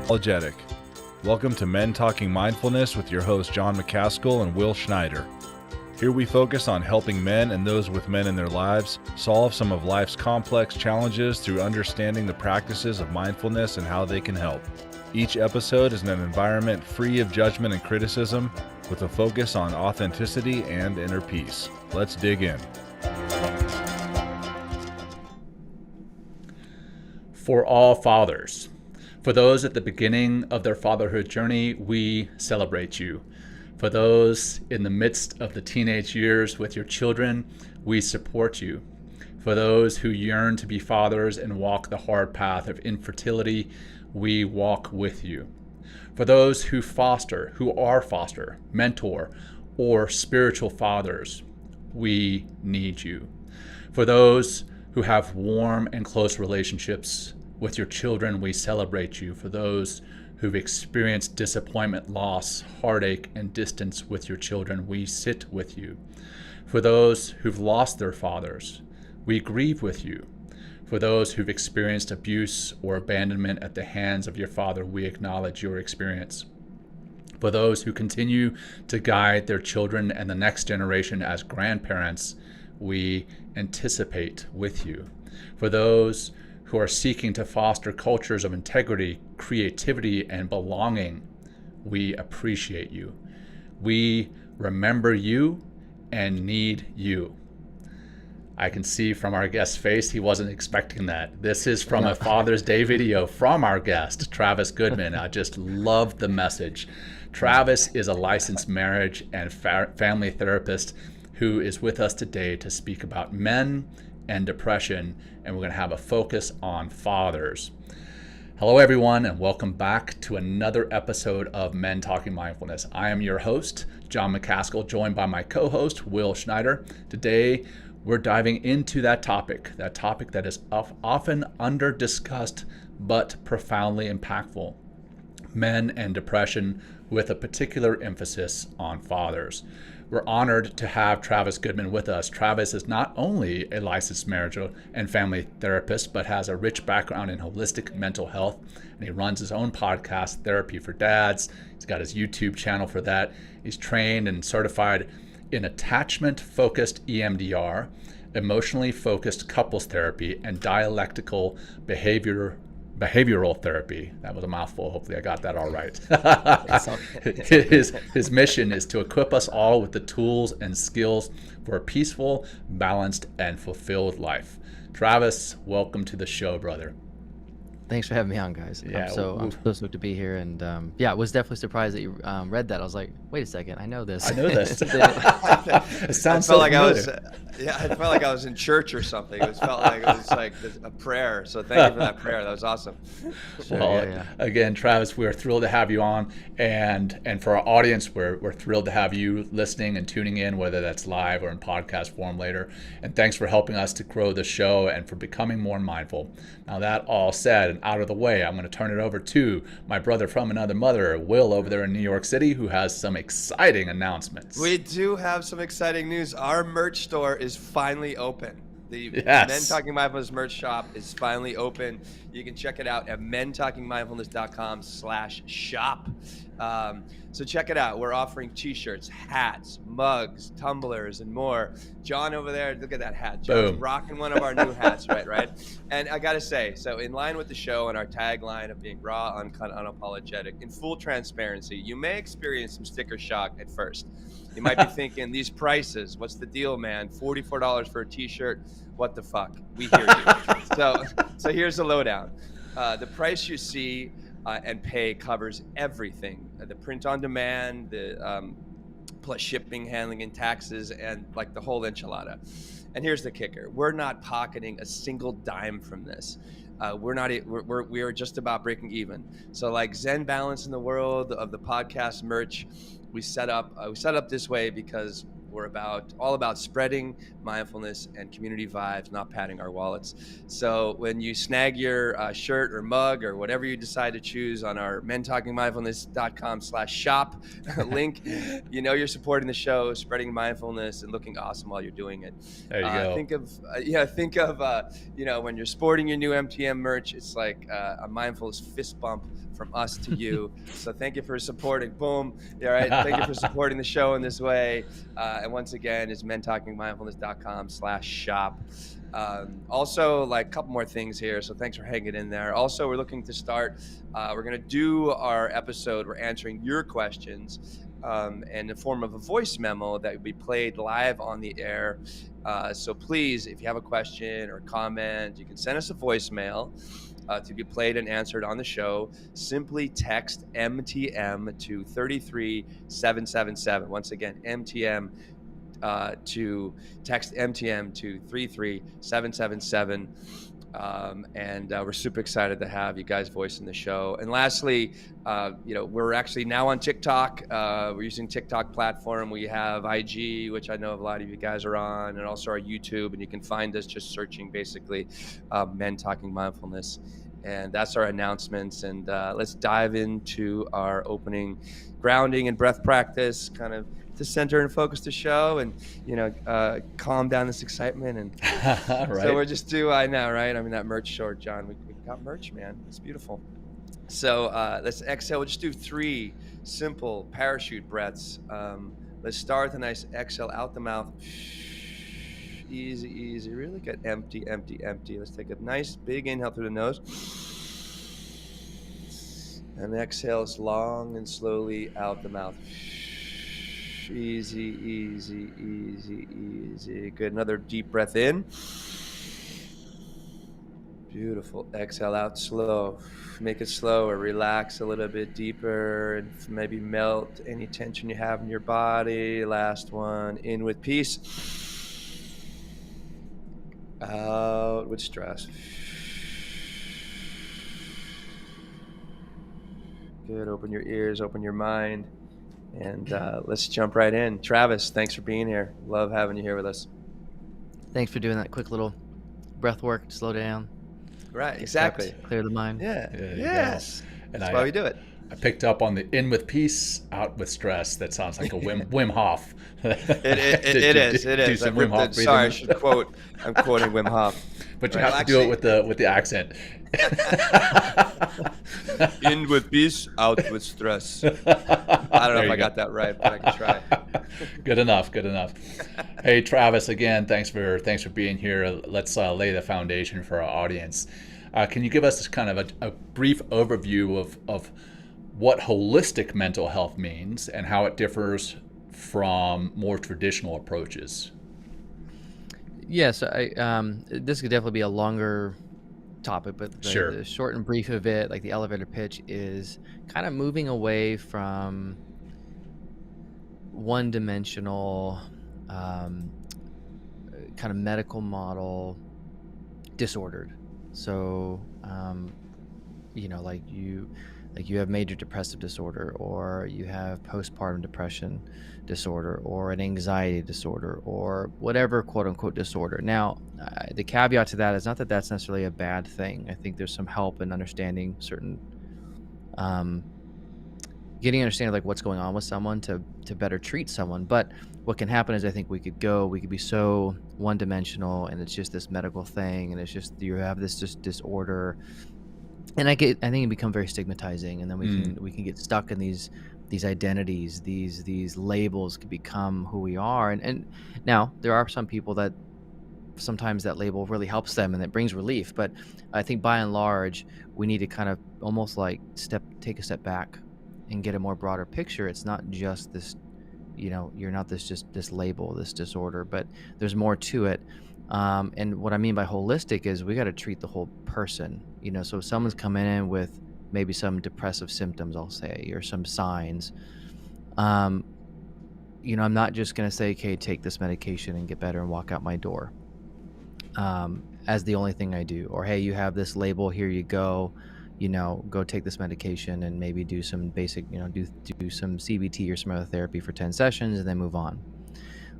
Unapologetic. Welcome to Men Talking Mindfulness with your hosts John McCaskill and Will Schneider. Here we focus on helping men and those with men in their lives solve some of life's complex challenges through understanding the practices of mindfulness and how they can help. Each episode is in an environment free of judgment and criticism, with a focus on authenticity and inner peace. Let's dig in. For all fathers. For those at the beginning of their fatherhood journey, we celebrate you. For those in the midst of the teenage years with your children, we support you. For those who yearn to be fathers and walk the hard path of infertility, we walk with you. For those who are foster, mentor, or spiritual fathers, we need you. For those who have warm and close relationships with your children, we celebrate you. For those who've experienced disappointment, loss, heartache, and distance with your children, we sit with you. For those who've lost their fathers, we grieve with you. For those who've experienced abuse or abandonment at the hands of your father, we acknowledge your experience. For those who continue to guide their children and the next generation as grandparents, we anticipate with you. For those who are seeking to foster cultures of integrity, creativity, and belonging, we appreciate you. We remember you and need you. I can see from our guest's face, he wasn't expecting that. This is from a Father's Day video from our guest, Travis Goodman. I just love the message. Travis is a licensed marriage and family therapist who is with us today to speak about men and depression, and we're going to have a focus on fathers. Hello, everyone, and welcome back to another episode of Men Talking Mindfulness. I am your host, John McCaskill, joined by my co-host, Will Schneider. Today, we're diving into that topic that is often under-discussed but profoundly impactful: men and depression, with a particular emphasis on fathers. We're honored to have Travis Goodman with us. Travis is not only a licensed marriage and family therapist, but has a rich background in holistic mental health, and he runs his own podcast, Therapy for Dads. He's got his YouTube channel for that. He's trained and certified in Attachment-Focused-EMDR, emotionally focused couples therapy, and dialectical behavioral therapy. That was a mouthful. Hopefully I got that all right. His mission is to equip us all with the tools and skills for a peaceful, balanced, and fulfilled life. Travis, welcome to the show, brother. Thanks for having me on, guys. Yeah, I'm so stoked to be here, and I was definitely surprised that you read that. I was like, wait a second, I know this. I know this. It sounds I felt like I was in church or something. It felt like it was like a prayer. So thank you for that prayer. That was awesome. Well, again, Travis, we're thrilled to have you on, and for our audience, we're thrilled to have you listening and tuning in, whether that's live or in podcast form later. And thanks for helping us to grow the show and for becoming more mindful. Now, that all said and out of the way, I'm going to turn it over to my brother from another mother, Will, over there in New York City, who has some exciting announcements. We do have some exciting news. Our merch store is finally open. The Men Talking Mindfulness merch shop is finally open. You can check it out at mentalkingmindfulness.com/shop. So check it out. We're offering t-shirts, hats, mugs, tumblers, and more. John over there, look at that hat. John's rocking one of our new hats, right? And I got to say, so in line with the show and our tagline of being raw, uncut, unapologetic, in full transparency, you may experience some sticker shock at first. You might be thinking, these prices, what's the deal, man? $44 for a t-shirt, what the fuck? We hear you. So here's the lowdown. The price you see and pay covers everything: the print on demand, the plus shipping, handling, and taxes, and like the whole enchilada. And here's the kicker: we're not pocketing a single dime from this. We are just about breaking even. So like Zen balance in the world of the podcast merch, we set up this way because We're all about spreading mindfulness and community vibes, not padding our wallets. So when you snag your shirt or mug or whatever you decide to choose on our mentalkingmindfulness.com/shop link, you're supporting the show, spreading mindfulness and looking awesome while you're doing it. There you go. Think of when you're sporting your new MTM merch, it's like a mindfulness fist bump from us to you. So thank you for supporting. Boom. All right. Thank you for supporting the show in this way. And once again, it's mentalkingmindfulness.com/shop. Also, like a couple more things here. So thanks for hanging in there. Also, we're looking to start. We're going to do our episode. We're answering your questions in the form of a voice memo that will be played live on the air. So please, if you have a question or comment, you can send us a voicemail to be played and answered on the show. Simply text MTM to 33777. Once again, MTM to text MTM to 33777. And we're super excited to have you guys voicing the show. And lastly, we're actually now on TikTok. We're using TikTok platform. We have IG, which I know a lot of you guys are on, and also our YouTube. And you can find us just searching basically Men Talking Mindfulness. And that's our announcements. And let's dive into our opening grounding and breath practice, kind of to center and focus the show and, calm down this excitement. And right. So we're just I know, right? I mean, that merch short, John, we got merch, man. It's beautiful. So let's exhale. We'll just do 3 simple parachute breaths. Let's start with a nice exhale out the mouth. Easy, easy. Really good. Empty, empty, empty. Let's take a nice big inhale through the nose. And exhale as long and slowly out the mouth. Easy, easy, easy, easy. Good. Another deep breath in. Beautiful. Exhale out slow. Make it slower. Relax a little bit deeper and maybe melt any tension you have in your body. Last one. In with peace. Out with stress. Good. Open your ears, open your mind, and let's jump right in. Travis, thanks for being here. Love having you here with us. Thanks for doing that quick little breath work to slow down. Right, exactly. Clear the mind. Yeah. Yes. And that's why we do it. I picked up on the in with peace, out with stress. That sounds like a Wim Hof. It is. Do some Wim Hof breathing. Sorry, I should quote. I'm quoting Wim Hof. But you have to do it with the accent. In with peace, out with stress. I don't know if I got that right, but I can try. Good enough. Hey, Travis, again, thanks for being here. Let's lay the foundation for our audience. Can you give us kind of a brief overview of what holistic mental health means and how it differs from more traditional approaches? Yes, this could definitely be a longer topic, but the short and brief of it, like the elevator pitch, is kind of moving away from one-dimensional kind of medical model disordered. So, like you have major depressive disorder, or you have postpartum depression disorder, or an anxiety disorder, or whatever quote unquote disorder. Now, the caveat to that is not that that's necessarily a bad thing. I think there's some help in understanding certain, getting understanding like what's going on with someone to better treat someone. But what can happen is I think we could be so one-dimensional, and it's just this medical thing, and it's just you have this just disorder. And I think it become very stigmatizing, and then we can get stuck in these identities, these labels can become who we are. And now there are some people that sometimes that label really helps them and it brings relief. But I think by and large, we need to kind of almost like take a step back and get a more broader picture. It's not just this, you're not this label, this disorder, but there's more to it. And what I mean by holistic is we got to treat the whole person, so if someone's coming in with maybe some depressive symptoms, I'll say, or some signs, I'm not just going to say, okay, take this medication and get better and walk out my door, as the only thing I do. Or, hey, you have this label, here you go, go take this medication and maybe do some basic, do some CBT or some other therapy for 10 sessions and then move on.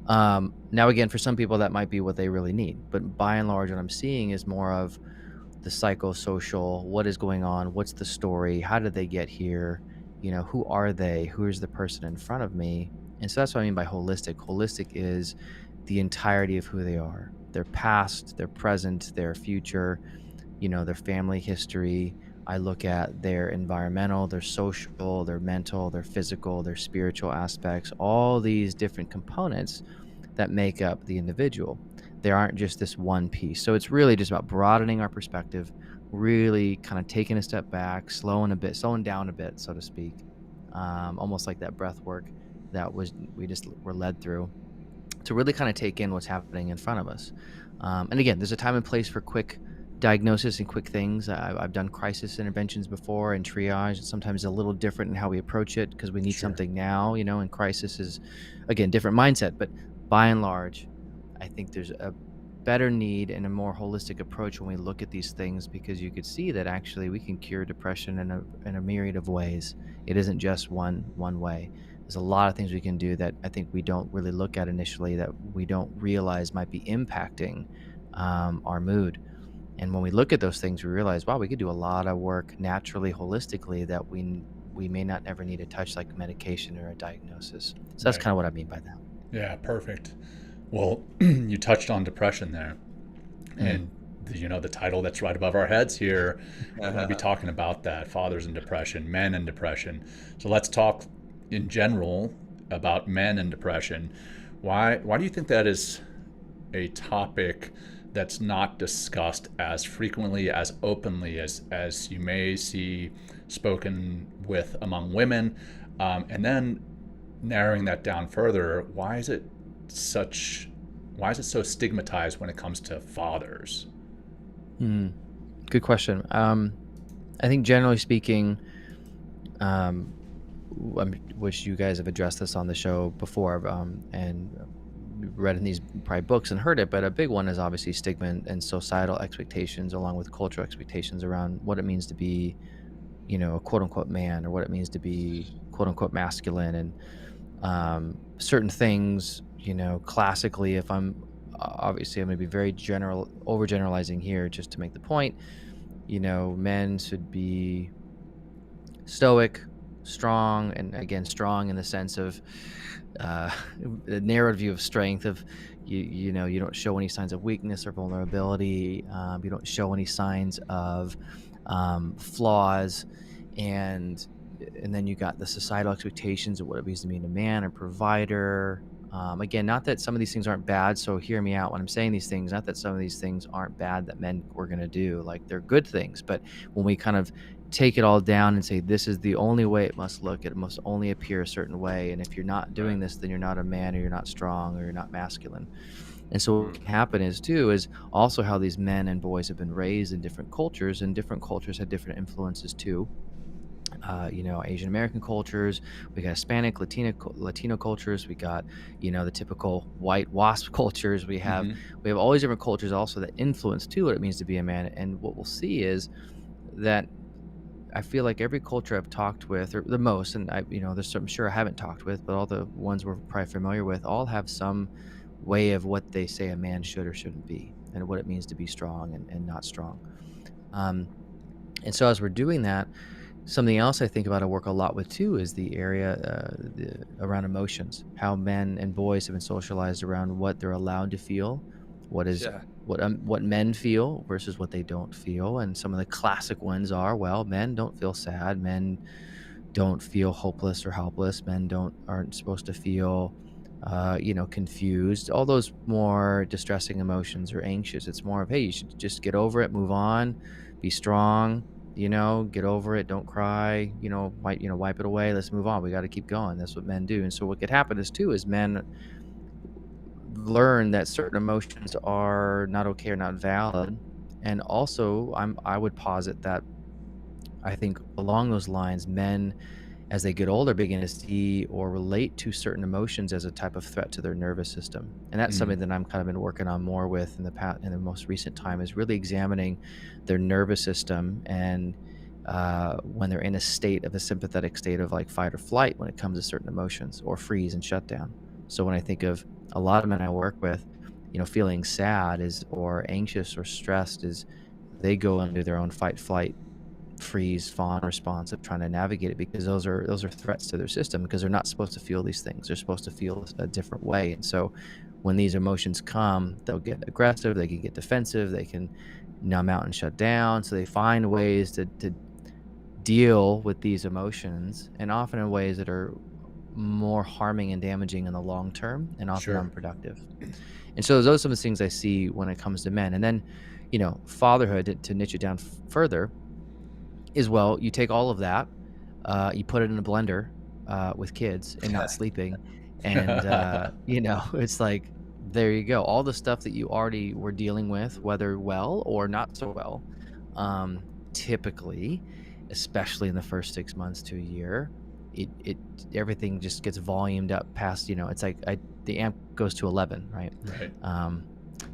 Now, again, for some people, that might be what they really need. But by and large, what I'm seeing is more of the psychosocial, what is going on? What's the story? How did they get here? Who are they? Who is the person in front of me? And so that's what I mean by holistic. Holistic is the entirety of who they are, their past, their present, their future, their family history. I look at their environmental, their social, their mental, their physical, their spiritual aspects, all these different components that make up the individual. There aren't just this one piece. So it's really just about broadening our perspective, really kind of taking a step back, slowing down a bit, so to speak. Almost like that breath work we just were led through to really kind of take in what's happening in front of us. And again, there's a time and place for quick diagnosis and quick things. I've done crisis interventions before and triage. It's sometimes a little different in how we approach it because we need something now, and crisis is, again, different mindset. But by and large, I think there's a better need and a more holistic approach when we look at these things, because you could see that actually we can cure depression in a myriad of ways. It isn't just one way. There's a lot of things we can do that I think we don't really look at initially, that we don't realize might be impacting our mood. And when we look at those things, we realize, wow, we could do a lot of work naturally, holistically, that we may not ever need to touch, like medication or a diagnosis. So that's kind of what I mean by that. Yeah, perfect. Well, you touched on depression there. And the title that's right above our heads here, we're going to be talking about that: fathers and depression, men and depression. So let's talk in general about men and depression. Why do you think that is a topic that's not discussed as frequently, as openly as you may see spoken with among women? And then narrowing that down further, why is it so stigmatized when it comes to fathers? Good question. I think generally speaking, which you guys have addressed this on the show before, and read in these probably books and heard it, but a big one is obviously stigma and societal expectations, along with cultural expectations around what it means to be, a quote unquote man, or what it means to be quote unquote masculine. And certain things, classically, if I'm going to be very overgeneralizing here just to make the point, men should be stoic, strong, and again, strong in the sense of a narrowed view of strength of you don't show any signs of weakness or vulnerability. You don't show any signs of flaws, and then you got the societal expectations of what it means to be a man, a provider. Again, not that some of these things aren't bad, so hear me out when I'm saying these things. Not that some of these things aren't bad that men were going to do, like they're good things, but when we kind of take it all down and say this is the only way it must look, it must only appear a certain way, and if you're not doing this, then you're not a man, or you're not strong, or you're not masculine. And so what can happen is also how these men and boys have been raised in different cultures, and different cultures have different influences too. Asian American cultures, we got Hispanic, Latino cultures, we got, the typical white WASP cultures. We have all these different cultures also that influence too what it means to be a man. And what we'll see is that I feel like every culture I've talked with, or the most, and there's some I'm sure I haven't talked with, but all the ones we're probably familiar with all have some way of what they say a man should or shouldn't be, and what it means to be strong and not strong. And so as we're doing that, something else I think about, I work a lot with too, is the area around emotions, how men and boys have been socialized around what they're allowed to feel, what men feel versus what they don't feel. And some of the classic ones are, well, men don't feel sad, men don't feel hopeless or helpless, men aren't supposed to feel confused, all those more distressing emotions or anxious. It's more of, hey, you should just get over it, move on, be strong, get over it, don't cry, wipe it away, let's move on, we got to keep going. That's what men do. And so what could happen is men learn that certain emotions are not okay or not valid. And also I would posit that I think along those lines, men, as they get older, begin to see or relate to certain emotions as a type of threat to their nervous system. And that's something that I'm kind of been working on more with in the most recent time, is really examining their nervous system, and when they're in a sympathetic state of like fight or flight when it comes to certain emotions, or freeze and shut down. So when I think of a lot of men I work with, feeling sad or anxious or stressed, is they go into their own fight, flight, freeze, fawn response of trying to navigate it, because those are threats to their system, because they're not supposed to feel these things. They're supposed to feel a different way. And so when these emotions come, they'll get aggressive, they can get defensive, they can numb out and shut down. So they find ways to deal with these emotions, and often in ways that are more harming and damaging in the long term, and often unproductive. And so those are some of the things I see when it comes to men. And then, fatherhood, to niche it down further, is, well, you take all of that, you put it in a blender with kids and not sleeping, and it's like, there you go. All the stuff that you already were dealing with, whether well or not so well, typically, especially in the first 6 months to a year, it everything just gets volumed up past, it's like the amp goes to 11, right?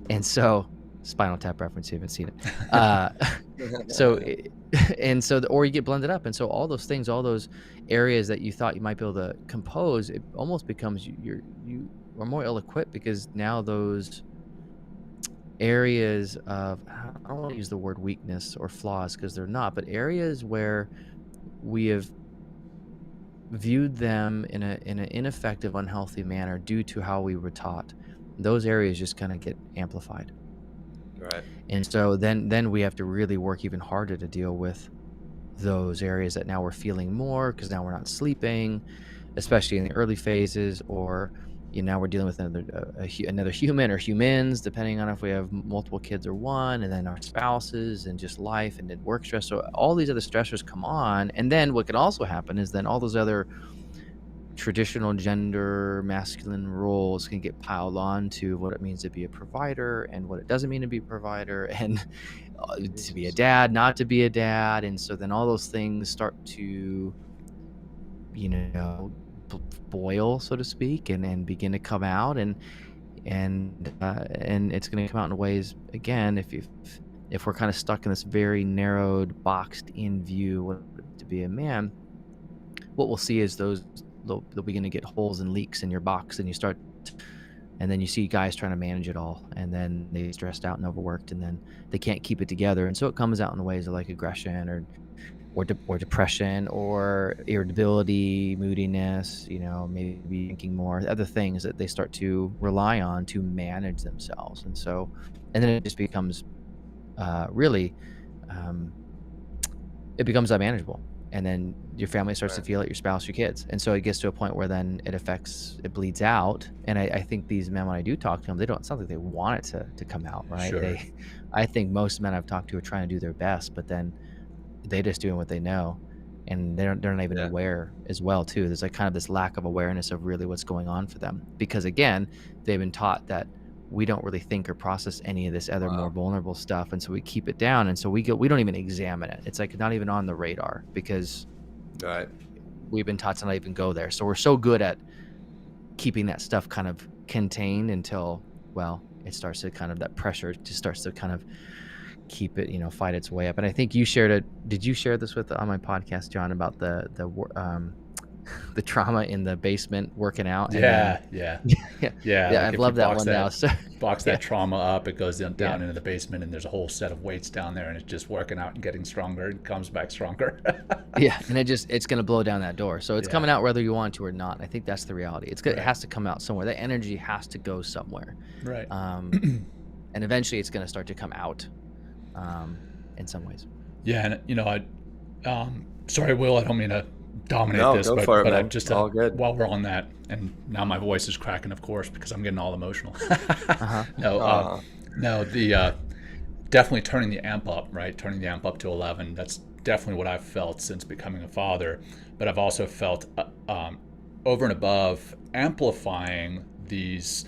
And so, Spinal Tap reference, you haven't seen it. Or you get blended up, and so all those things, all those areas that you thought you might be able to compose, it almost becomes you are more ill-equipped, because now those areas of, I don't want to use the word weakness or flaws, because they're not, but areas where we have viewed them in an ineffective, unhealthy manner due to how we were taught, those areas just kind of get amplified. Right. And so then we have to really work even harder to deal with those areas that now we're feeling more, because now we're not sleeping, especially in the early phases, or now we're dealing with another human or humans, depending on if we have multiple kids or one, and then our spouses, and just life, and then work stress. So all these other stressors come on, and then what can also happen is then all those other traditional gender masculine roles can get piled on to what it means to be a provider, and what it doesn't mean to be a provider, and to be a dad, not to be a dad. And so then all those things start to boil, so to speak, and begin to come out, and it's going to come out in ways, again, if we're kind of stuck in this very narrowed, boxed in view to be a man, what we'll see is they'll begin to get holes and leaks in your box, and then you see guys trying to manage it all, and then they get stressed out and overworked, and then they can't keep it together, and so it comes out in ways of like aggression or depression or irritability, moodiness, maybe drinking more, other things that they start to rely on to manage themselves. And then it just becomes it becomes unmanageable. And then your family starts to feel it, your spouse, your kids. And so it gets to a point where then it bleeds out. And I think these men, when I do talk to them, it's not like they want it to come out, right? I think most men I've talked to are trying to do their best, but then they just doing what they know, and they're not even aware as well too. There's like kind of this lack of awareness of really what's going on for them, because again, they've been taught that we don't really think or process any of this other more vulnerable stuff, and so we keep it down, and so we don't even examine it. It's like not even on the radar, because we've been taught to not even go there. So we're so good at keeping that stuff kind of contained until, well, it starts to kind of, that pressure just starts to kind of keep it, fight its way up. And I think you shared it. Did you share this on my podcast, John, about the trauma in the basement working out? Yeah. I love that one now. So box that trauma up, it goes down into the basement, and there's a whole set of weights down there, and it's just working out and getting stronger, and comes back stronger. And it's going to blow down that door. So it's coming out whether you want to or not. I think that's the reality. It has to come out somewhere. That energy has to go somewhere. Right. And eventually it's going to start to come out. In some ways. Yeah, and sorry, Will, I don't mean to dominate this, but I'm just all good. While we're on that, and now my voice is cracking, of course, because I'm getting all emotional. Definitely turning the amp up, right? Turning the amp up to 11. That's definitely what I've felt since becoming a father. But I've also felt over and above amplifying these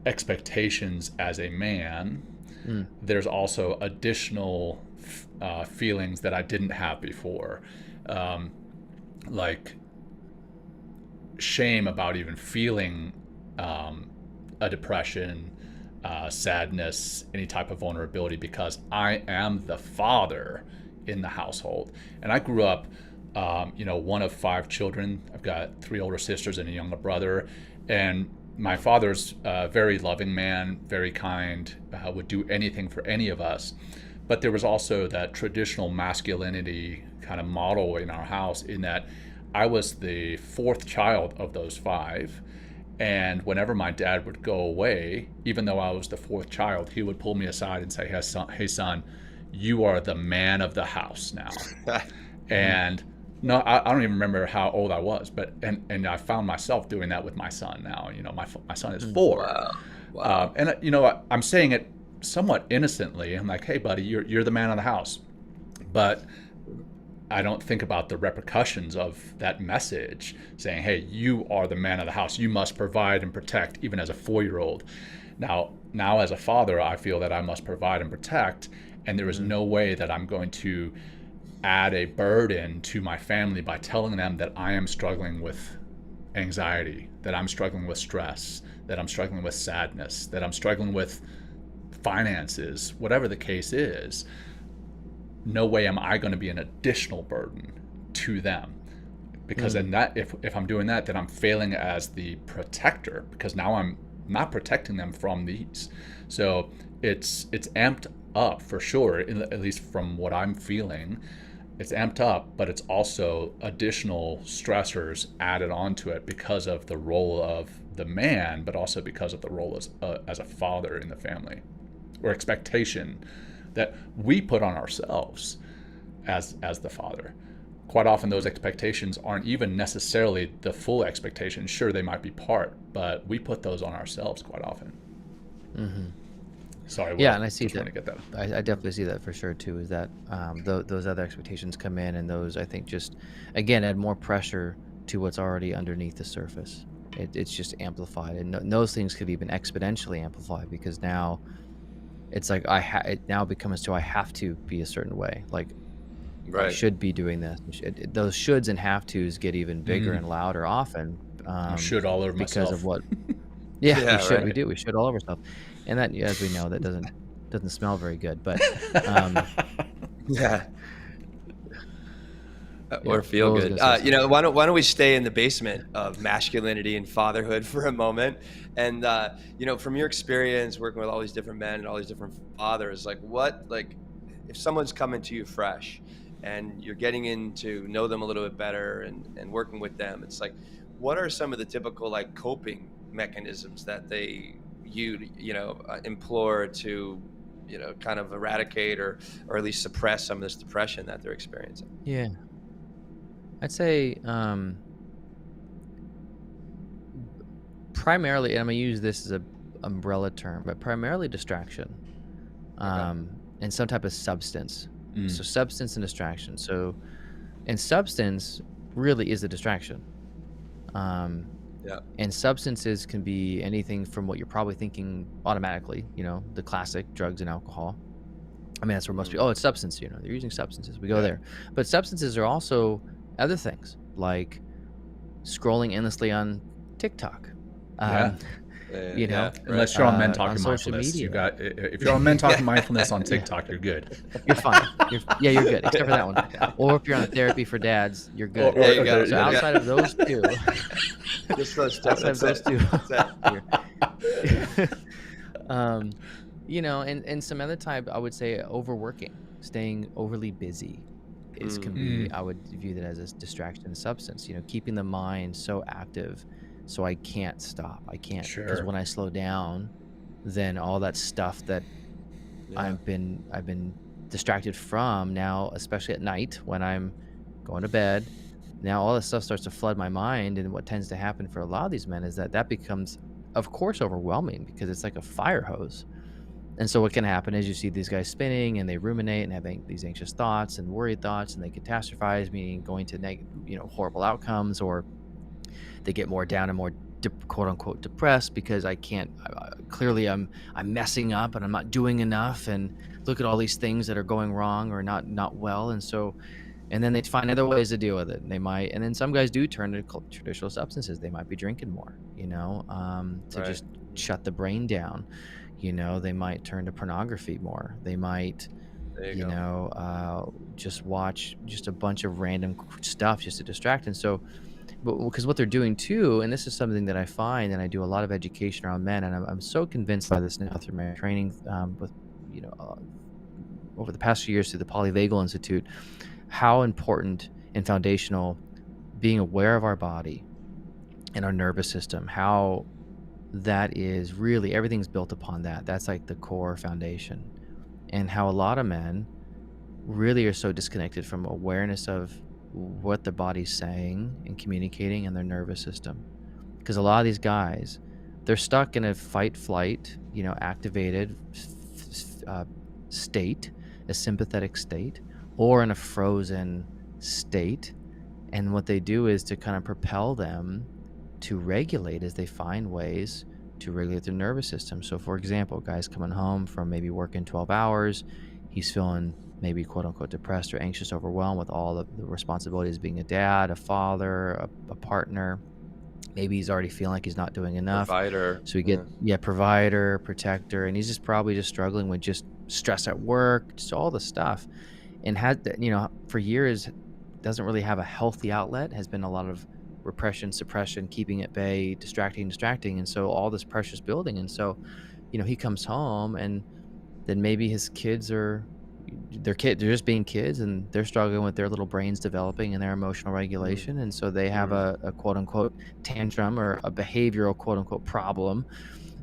expectations as a man. There's also additional feelings that I didn't have before, like shame about even feeling a depression, sadness, any type of vulnerability, because I am the father in the household. And I grew up, one of 5 children. I've got 3 older sisters and a younger brother. And my father's a very loving man, very kind, would do anything for any of us. But there was also that traditional masculinity kind of model in our house, in that I was the fourth child of those five. And whenever my dad would go away, even though I was the fourth child, he would pull me aside and say, hey son, you are the man of the house now. And no, I don't even remember how old I was, but and I found myself doing that with my son now. You know, my son is 4. Wow. And you know, I'm saying it somewhat innocently. I'm like, hey buddy, you're the man of the house. But I don't think about the repercussions of that message saying, hey, you are the man of the house. You must provide and protect, even as a 4-year-old. Now as a father, I feel that I must provide and protect, and there is no way that I'm going to add a burden to my family by telling them that I am struggling with anxiety, that I'm struggling with stress, that I'm struggling with sadness, that I'm struggling with finances, whatever the case is. No way am I going to be an additional burden to them, because then that if I'm doing that, then I'm failing as the protector, because now I'm not protecting them from these. So it's amped up for sure, at least from what I'm feeling. It's amped up, but it's also additional stressors added onto it because of the role of the man, but also because of the role as a father in the family, or expectation that we put on ourselves as the father. Quite often those expectations aren't even necessarily the full expectation. Sure, they might be part, but we put those on ourselves quite often. Sorry, Will, Yeah, and I see just that. want to get that. I definitely see that for sure too. Is that those other expectations come in, and those, I think, just again add more pressure to what's already underneath the surface. It's just amplified, and those things could even exponentially amplify, because now it's like it now becomes I have to be a certain way. Like I should be doing this. Those shoulds and have tos get even bigger and louder often. Should all over because myself. of what? Yeah, Yeah, we should. right. We do. We should all over stuff, and that, as we know, that doesn't smell very good. But Yeah. Or Yeah, feel what was I good. gonna say? You know, why don't we stay in the basement of masculinity and fatherhood for a moment? And you know, from your experience working with all these different men and all these different fathers, like if someone's coming to you fresh and you're getting in to know them a little bit better and working with them, it's like, what are some of the typical like coping mechanisms that you implore to, you know, kind of eradicate or at least suppress some of this depression that they're experiencing? Yeah, I'd say primarily, and I'm gonna use this as a umbrella term, but primarily distraction, and some type of substance. So substance and distraction. So, and substance really is a distraction. Yeah. And substances can be anything from what you're probably thinking automatically, you know, the classic drugs and alcohol. I mean, that's where most people, oh, it's substance, you know, they're using substances. We go there. But substances are also other things, like scrolling endlessly on TikTok. You know, Unless you're on Men on Talking social Mindfulness, media. if you're on Men Talking Mindfulness on TikTok, you're good. You're fine. You're good, except for that one. Or if you're on Therapy for Dads, you're good. There you go. So outside of those two, Just those two. outside of those two, That's it. you know, and some other type, I would say overworking, staying overly busy can be, I would view that as a distraction and substance, you know, keeping the mind so active so I can't stop. I can't, because when I slow down, then all that stuff that I've been distracted from now, especially at night when I'm going to bed, now all this stuff starts to flood my mind. And what tends to happen for a lot of these men is that becomes, of course, overwhelming, because it's like a fire hose. And so what can happen is you see these guys spinning and they ruminate and having these anxious thoughts and worried thoughts, and they catastrophize, meaning going to horrible outcomes, or they get more down and more quote unquote depressed because I can't, clearly I'm messing up and I'm not doing enough, and look at all these things that are going wrong or not well. And so, and then they find other ways to deal with it. And then some guys do turn to traditional substances. They might be drinking more, you know, to just shut the brain down. You know, they might turn to pornography more. They might, just watch just a bunch of random stuff just to distract. And so because what they're doing too, and this is something that I find, and I do a lot of education around men, and I'm so convinced by this now through my training with, over the past few years through the Polyvagal Institute, how important and foundational being aware of our body and our nervous system, how that is really, everything's built upon that. That's like the core foundation. And how a lot of men really are so disconnected from awareness of what the body's saying and communicating in their nervous system. Because a lot of these guys, they're stuck in a fight, flight, activated state, a sympathetic state, or in a frozen state. And what they do is to kind of propel them to regulate as they find ways to regulate their nervous system. So for example, guys coming home from maybe working 12 hours, he's feeling maybe quote unquote depressed or anxious, overwhelmed with all the responsibilities of being a dad, a father, a partner. Maybe he's already feeling like he's not doing enough. Provider. So we get, provider, protector, and he's just probably just struggling with just stress at work, just all the stuff. And had, for years, doesn't really have a healthy outlet, has been a lot of repression, suppression, keeping at bay, distracting. And so all this pressure's building. And so, he comes home and then maybe his kids they're just being kids and they're struggling with their little brains developing and their emotional regulation. And so they have a quote unquote tantrum or a behavioral quote unquote problem.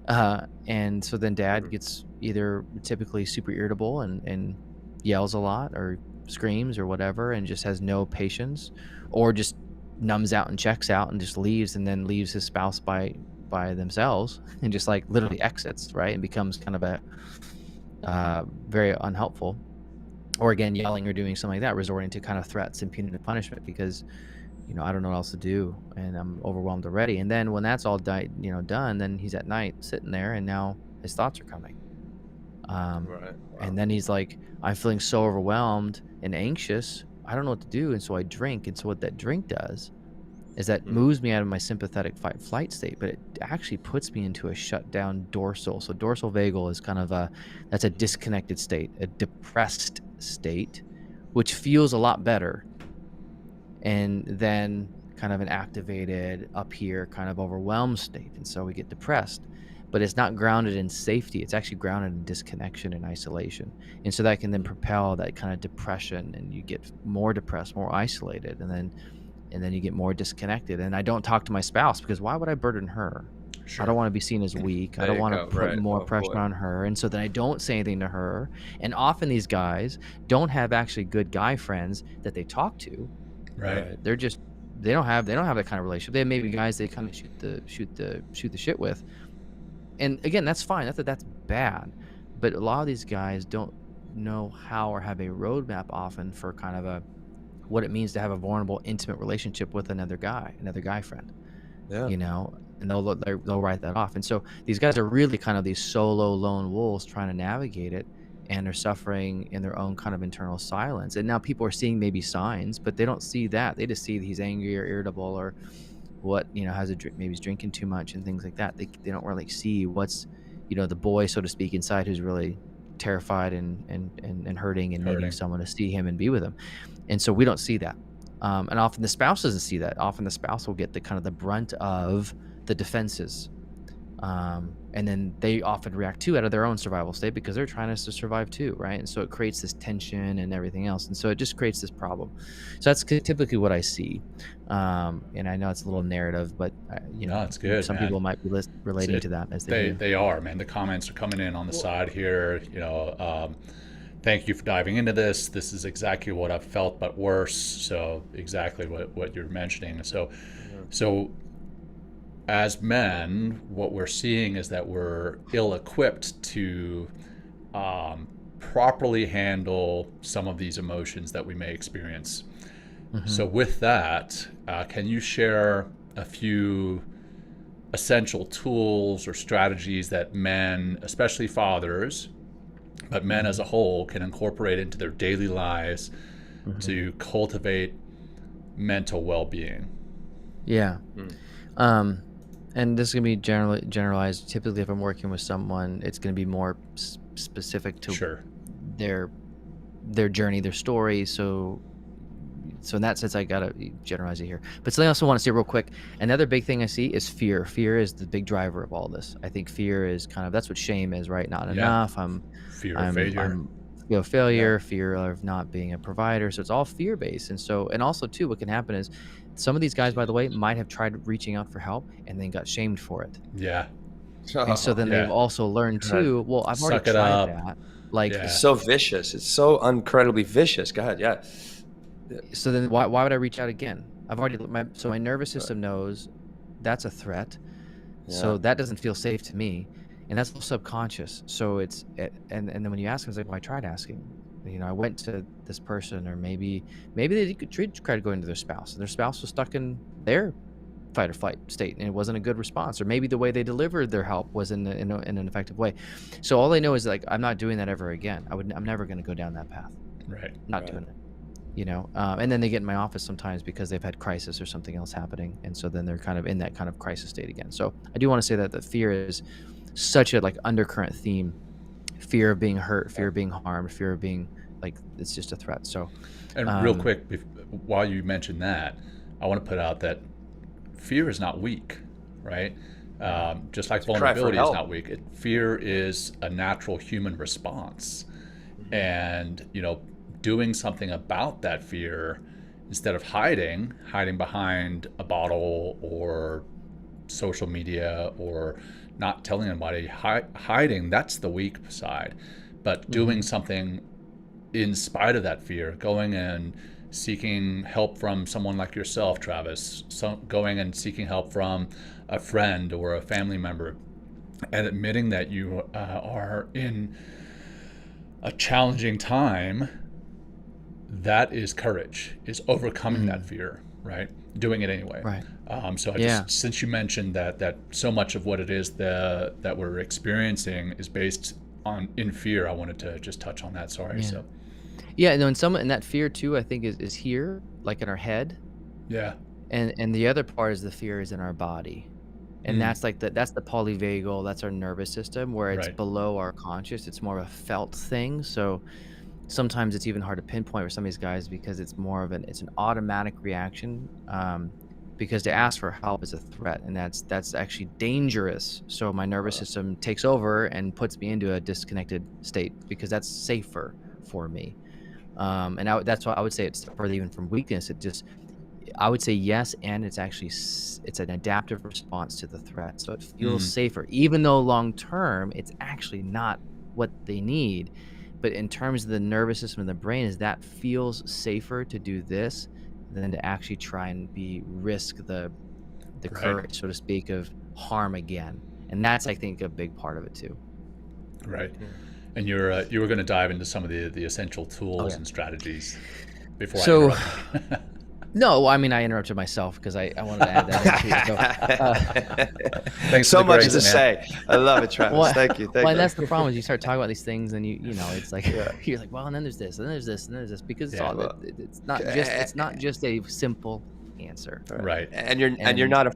And so then dad gets either typically super irritable and yells a lot or screams or whatever, and just has no patience, or just numbs out and checks out and just leaves, and then leaves his spouse by themselves and just like literally exits, right? And becomes kind of a very unhelpful, or again, yelling or doing something like that, resorting to kind of threats and punitive punishment because, I don't know what else to do and I'm overwhelmed already. And then when that's all done, then he's at night sitting there and now his thoughts are coming. Right. Wow. And then he's like, I'm feeling so overwhelmed and anxious. I don't know what to do. And so I drink. And so what that drink does is that moves me out of my sympathetic fight flight state, but it actually puts me into a shut down dorsal. So dorsal vagal is kind of that's a disconnected state, a depressed state, which feels a lot better. And then kind of an activated up here kind of overwhelmed state. And so we get depressed, but it's not grounded in safety. It's actually grounded in disconnection and isolation. And so that can then propel that kind of depression, and you get more depressed, more isolated, and then you get more disconnected. And I don't talk to my spouse because why would I burden her? Sure. I don't want to be seen as weak. I don't want to put more pressure on her. And so then I don't say anything to her. And often these guys don't have actually good guy friends that they talk to. Right. They're just, they don't have that kind of relationship. They have maybe guys they kind of shoot the shit with. And again, that's fine. Not that that's bad, but a lot of these guys don't know how or have a roadmap often for kind of what it means to have a vulnerable, intimate relationship with another guy friend. Yeah. And they'll write that off. And so these guys are really kind of these solo lone wolves trying to navigate it, and are suffering in their own kind of internal silence. And now people are seeing maybe signs, but they don't see that. They just see that he's angry or irritable or what, has a drink, maybe he's drinking too much and things like that. They don't really see what's, the boy, so to speak, inside who's really terrified and hurting and needing someone to see him and be with him. And so we don't see that. And often the spouse doesn't see that. Often the spouse will get the kind of the brunt of the defenses. And then they often react too out of their own survival state because they're trying to survive too, right? And so it creates this tension and everything else. And so it just creates this problem. So that's typically what I see. And I know it's a little narrative, but no, it's good. Some people might be relating to that as they are, man. The comments are coming in on the side here. Thank you for diving into this. This is exactly what I've felt, but worse. So exactly what you're mentioning. So as men, what we're seeing is that we're ill-equipped to properly handle some of these emotions that we may experience. Mm-hmm. So with that, can you share a few essential tools or strategies that men, especially fathers, but men as a whole, can incorporate into their daily lives to cultivate mental well-being? Yeah. And this is going to be generalized. Typically, if I'm working with someone, it's going to be more specific to their journey, their story. So So in that sense, I gotta generalize it here. But something else I want to say real quick. Another big thing I see is fear. Fear is the big driver of all this. I think fear is kind of, that's what shame is, right? Not enough. Fear of failure. Failure, fear of not being a provider. So it's all fear based. And so, and also too, what can happen is some of these guys, by the way, might have tried reaching out for help and then got shamed for it. Yeah. And so then they've also learned too, well, I've already tried that. Like, it's so vicious. It's so incredibly vicious. Go ahead. Yeah. So then why would I reach out again? I've already, my nervous system knows that's a threat. Yeah. So that doesn't feel safe to me. And that's subconscious. So it's, and then when you ask them, it's like, well, I tried asking. You know, I went to this person, or maybe they could try to go into their spouse, and their spouse was stuck in their fight or flight state, and it wasn't a good response, or maybe the way they delivered their help was in an effective way. So all they know is like, I'm not doing that ever again. I'm never going to go down that path. Right. Not doing it. You know, and then they get in my office sometimes because they've had crisis or something else happening, and so then they're kind of in that kind of crisis state again. So I do want to say that the fear is such a like undercurrent theme. Fear of being hurt, fear of being harmed, fear of being like, it's just a threat. So, and real quick, while you mention that, I want to put out that fear is not weak, right? Just like vulnerability is not weak. Fear is a natural human response. And, you know, doing something about that fear instead of hiding behind a bottle or social media or not telling anybody, hiding, that's the weak side. But doing something in spite of that fear, going and seeking help from someone like yourself, Travis, going and seeking help from a friend or a family member, and admitting that you are in a challenging time, that is courage, is overcoming that fear, right? Doing it anyway. Right. So I just, since you mentioned that so much of what it is that we're experiencing is based in fear, I wanted to just touch on that. Sorry. Yeah. So. Yeah, and that fear too, I think is here, like in our head. Yeah. And the other part is the fear is in our body. And that's like that's the polyvagal, that's our nervous system, where it's below our conscious. It's more of a felt thing. So sometimes it's even hard to pinpoint for some of these guys because it's more of it's an automatic reaction. Because to ask for help is a threat, and that's actually dangerous. So my nervous system takes over and puts me into a disconnected state because that's safer for me. And that's why I would say it's further even from weakness. I would say yes, and it's an adaptive response to the threat. So it feels safer, even though long term it's actually not what they need. But in terms of the nervous system and the brain, is that feels safer to do this than to actually try and risk the courage, so to speak, of harm again. And that's, I think, a big part of it too. Right. And you were going to dive into some of the essential tools and strategies before I interrupted. No, I mean, I interrupted myself because I wanted to add that in too. Thanks so much to say. I love it, Travis. Well, Thank you. And that's the problem is you start talking about these things and you know, it's like you're like, well, and then there's this, and then there's this, and then there's this, because it's not just a simple answer. Right. And you're not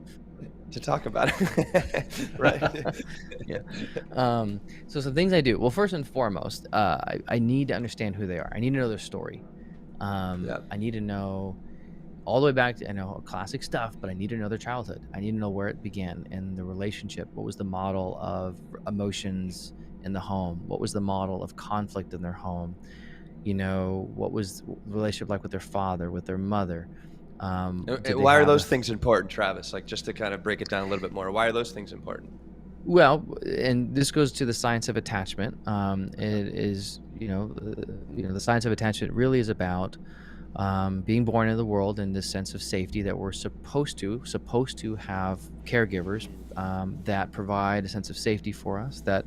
to talk about it. Right. So some things I do. Well, first and foremost, I need to understand who they are. I need to know their story. I need to know all the way back to, I know classic stuff, but I need to know their childhood. I need to know where it began and the relationship. What was the model of emotions in the home? What was the model of conflict in their home? You know, what was the relationship like with their father, with their mother? Why are those things important, Travis? Like, just to kind of break it down a little bit more, why are those things important? Well, and this goes to the science of attachment. It is, the science of attachment really is about being born into the world in this sense of safety, that we're supposed to have caregivers that provide a sense of safety for us, that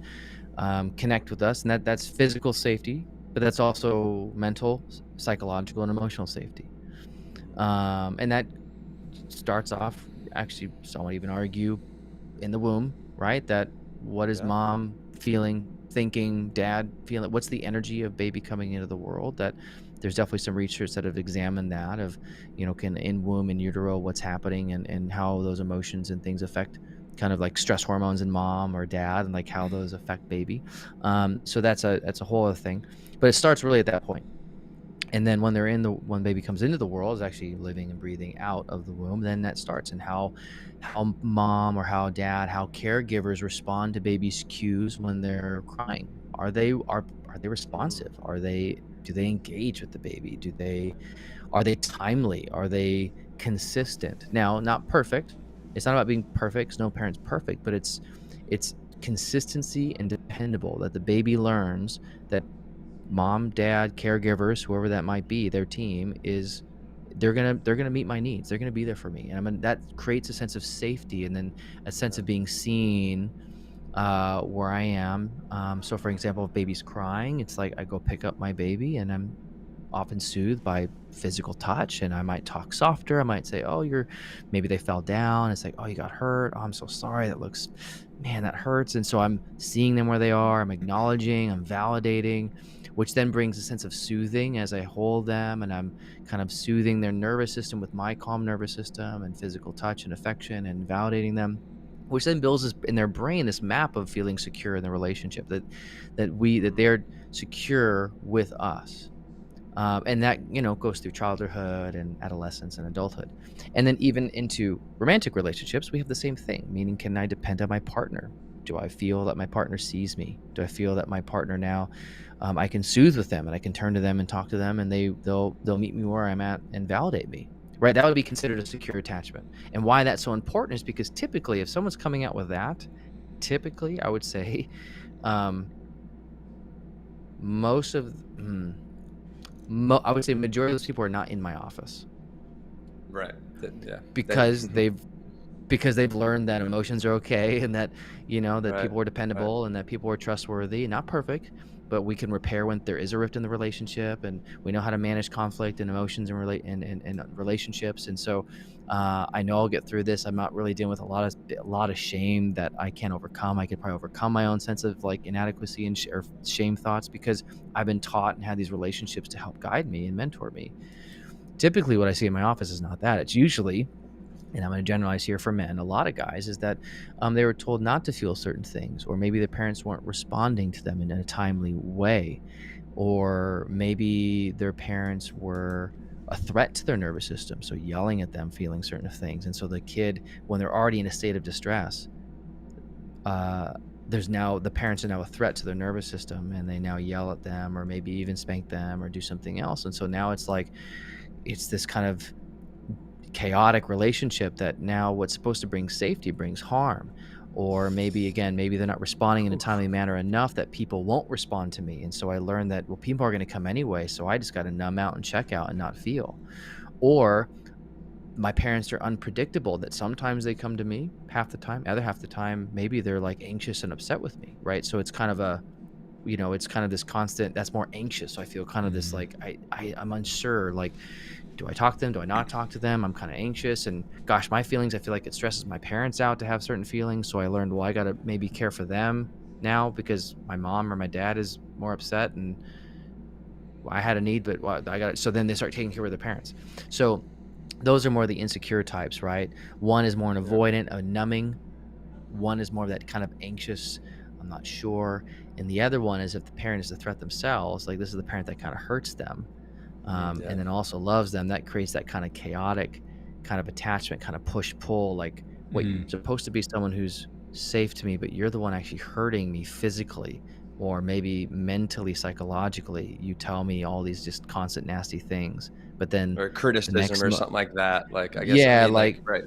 connect with us, and that's physical safety, but that's also mental, psychological, and emotional safety. And that starts off, actually, some would even argue, in the womb, right? That what is mom feeling, thinking, dad feeling? What's the energy of baby coming into the world? That there's definitely some research that have examined that of, can in womb and utero, what's happening and how those emotions and things affect kind of like stress hormones in mom or dad, and like how those affect baby. So that's a whole other thing, but it starts really at that point. And then when baby comes into the world, is actually living and breathing out of the womb, then that starts. And how mom or how dad, how caregivers respond to baby's cues when they're crying. Are they responsive? Do they engage with the baby? Are they timely? Are they consistent? Now, not perfect. It's not about being perfect, 'cause no parent's perfect, but it's consistency and dependable, that the baby learns that mom, dad, caregivers, whoever that might be, their team is they're gonna meet my needs. They're gonna be there for me, and that creates a sense of safety, and then a sense of being seen where I am. So, for example, if baby's crying, it's like I go pick up my baby, and I'm often soothed by physical touch, and I might talk softer. I might say, "Oh, maybe they fell down." It's like, "Oh, you got hurt. Oh, I'm so sorry. Man, that hurts." And so I'm seeing them where they are. I'm acknowledging, I'm validating, which then brings a sense of soothing as I hold them, and I'm kind of soothing their nervous system with my calm nervous system and physical touch and affection and validating them, which then builds in their brain this map of feeling secure in the relationship, that they're secure with us. And that goes through childhood and adolescence and adulthood, and then even into romantic relationships. We have the same thing, meaning, can I depend on my partner? Do I feel that my partner sees me? Do I feel that my partner now, I can soothe with them, and I can turn to them and talk to them, and they'll meet me where I'm at and validate me, right? That would be considered a secure attachment. And why that's so important is because typically, if someone's coming out with that, I would say, most of I would say majority of those people are not in my office, Right. Yeah. because they've learned that emotions are okay, and that that Right. people are Right. dependable, and that people are trustworthy. Not perfect, but we can repair when there is a rift in the relationship, and we know how to manage conflict and emotions and relationships. And so I know I'll get through this. I'm not really dealing with a lot of shame that I can't overcome. I could probably overcome my own sense of like inadequacy and or shame thoughts, because I've been taught and had these relationships to help guide me and mentor me. Typically, what I see in my office is not that. It's usually, and I'm going to generalize here for men, a lot of guys, is that they were told not to feel certain things, or maybe their parents weren't responding to them in a timely way, or maybe their parents were a threat to their nervous system, so yelling at them, feeling certain things. And so the kid, when they're already in a state of distress, the parents are now a threat to their nervous system, and they now yell at them, or maybe even spank them, or do something else. And so now it's this kind of chaotic relationship, that now what's supposed to bring safety brings harm. Or maybe they're not responding in a timely manner enough, that people won't respond to me. And so I learned that, well, people are going to come anyway, so I just got to numb out and check out and not feel. Or my parents are unpredictable, that sometimes they come to me half the time, other half the time maybe they're like anxious and upset with me, right? So it's kind of it's kind of this constant that's more anxious. So I feel kind of this like I'm unsure, like, do I talk to them? Do I not talk to them? I'm kind of anxious, and gosh, my feelings, I feel like it stresses my parents out to have certain feelings. So I learned, well, I got to maybe care for them now, because my mom or my dad is more upset, and I had a need, but I got it. So then they start taking care of their parents. So those are more the insecure types, right? One is more an avoidant, a numbing. One is more of that kind of anxious, I'm not sure. And the other one is, if the parent is the threat themselves, like this is the parent that kind of hurts them, and then also loves them, that creates that kind of chaotic kind of attachment, kind of push-pull, like, wait, you're supposed to be someone who's safe to me, but you're the one actually hurting me physically, or maybe mentally, psychologically. You tell me all these just constant nasty things, but then Or criticism or something like that. Like, I guess, yeah, like, right.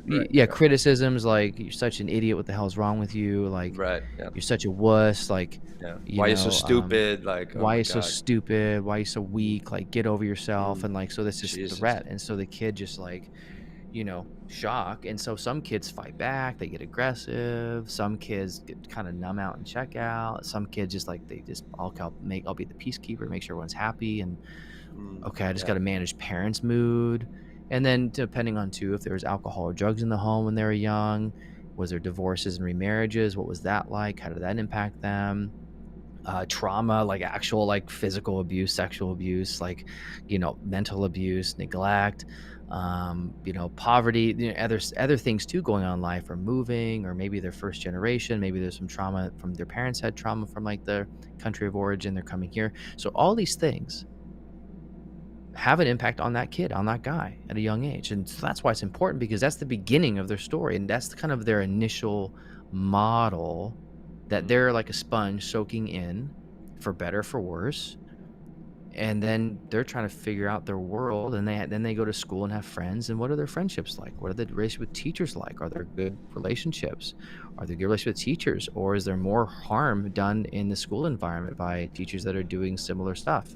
criticisms like, you're such an idiot, what the hell's wrong with you, like, Right. Yeah. you're such a wuss, like, Yeah. Why are you so stupid? Like, oh why are my you so God. stupid, why are you so weak, like, get over yourself. And like, so this is Jesus. threat, and so the kid just like, shock. And so some kids fight back, they get aggressive, some kids get kind of numb out and check out, some kids just like, I'll be the peacekeeper, make sure everyone's happy, and okay, I just got to manage parents' mood. And then depending on too, if there was alcohol or drugs in the home when they were young, was there divorces and remarriages, what was that like, how did that impact them? Trauma, like actual like physical abuse, sexual abuse, like mental abuse, neglect, poverty, other things too going on in life, or moving, or maybe their first generation, maybe there's some trauma from their parents, had trauma from like the country of origin, they're coming here. So all these things have an impact on that kid, on that guy at a young age. And so that's why it's important, because that's the beginning of their story. And that's kind of their initial model that they're like a sponge soaking in, for better, for worse. And then they're trying to figure out their world, and then they go to school and have friends. And what are their friendships like? What are the relationships with teachers like? Are there good relationships? Are there good relationships with teachers? Or is there more harm done in the school environment by teachers that are doing similar stuff?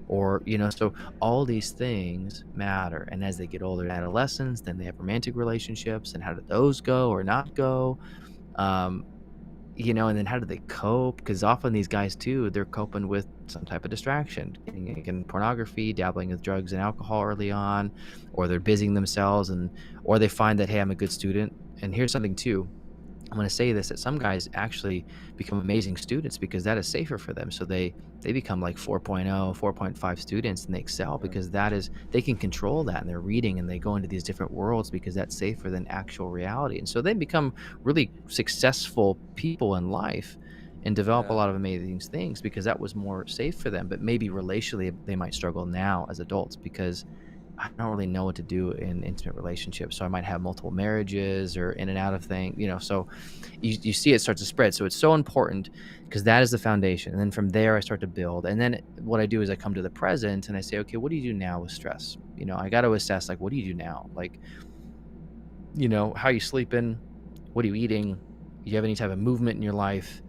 Or, so all these things matter. And as they get older, adolescents, then they have romantic relationships, and how did those go or not go? And then how do they cope? Because often these guys too, they're coping with some type of distraction, getting pornography, dabbling with drugs and alcohol early on, or they're busying themselves, or they find that, hey, I'm a good student. And here's something too, I'm going to say this, that some guys actually become amazing students because that is safer for them. So they become like 4.0, 4.5 students, and they excel because they can control that, and they're reading and they go into these different worlds because that's safer than actual reality. And so they become really successful people in life and develop a lot of amazing things because that was more safe for them. But maybe relationally they might struggle now as adults because I don't really know what to do in intimate relationships. So I might have multiple marriages or in and out of things, so you see it starts to spread. So it's so important because that is the foundation. And then from there I start to build. And then what I do is I come to the present and I say, okay, what do you do now with stress? I got to assess, like, what do you do now? Like, how are you sleeping? What are you eating? Do you have any type of movement in your life?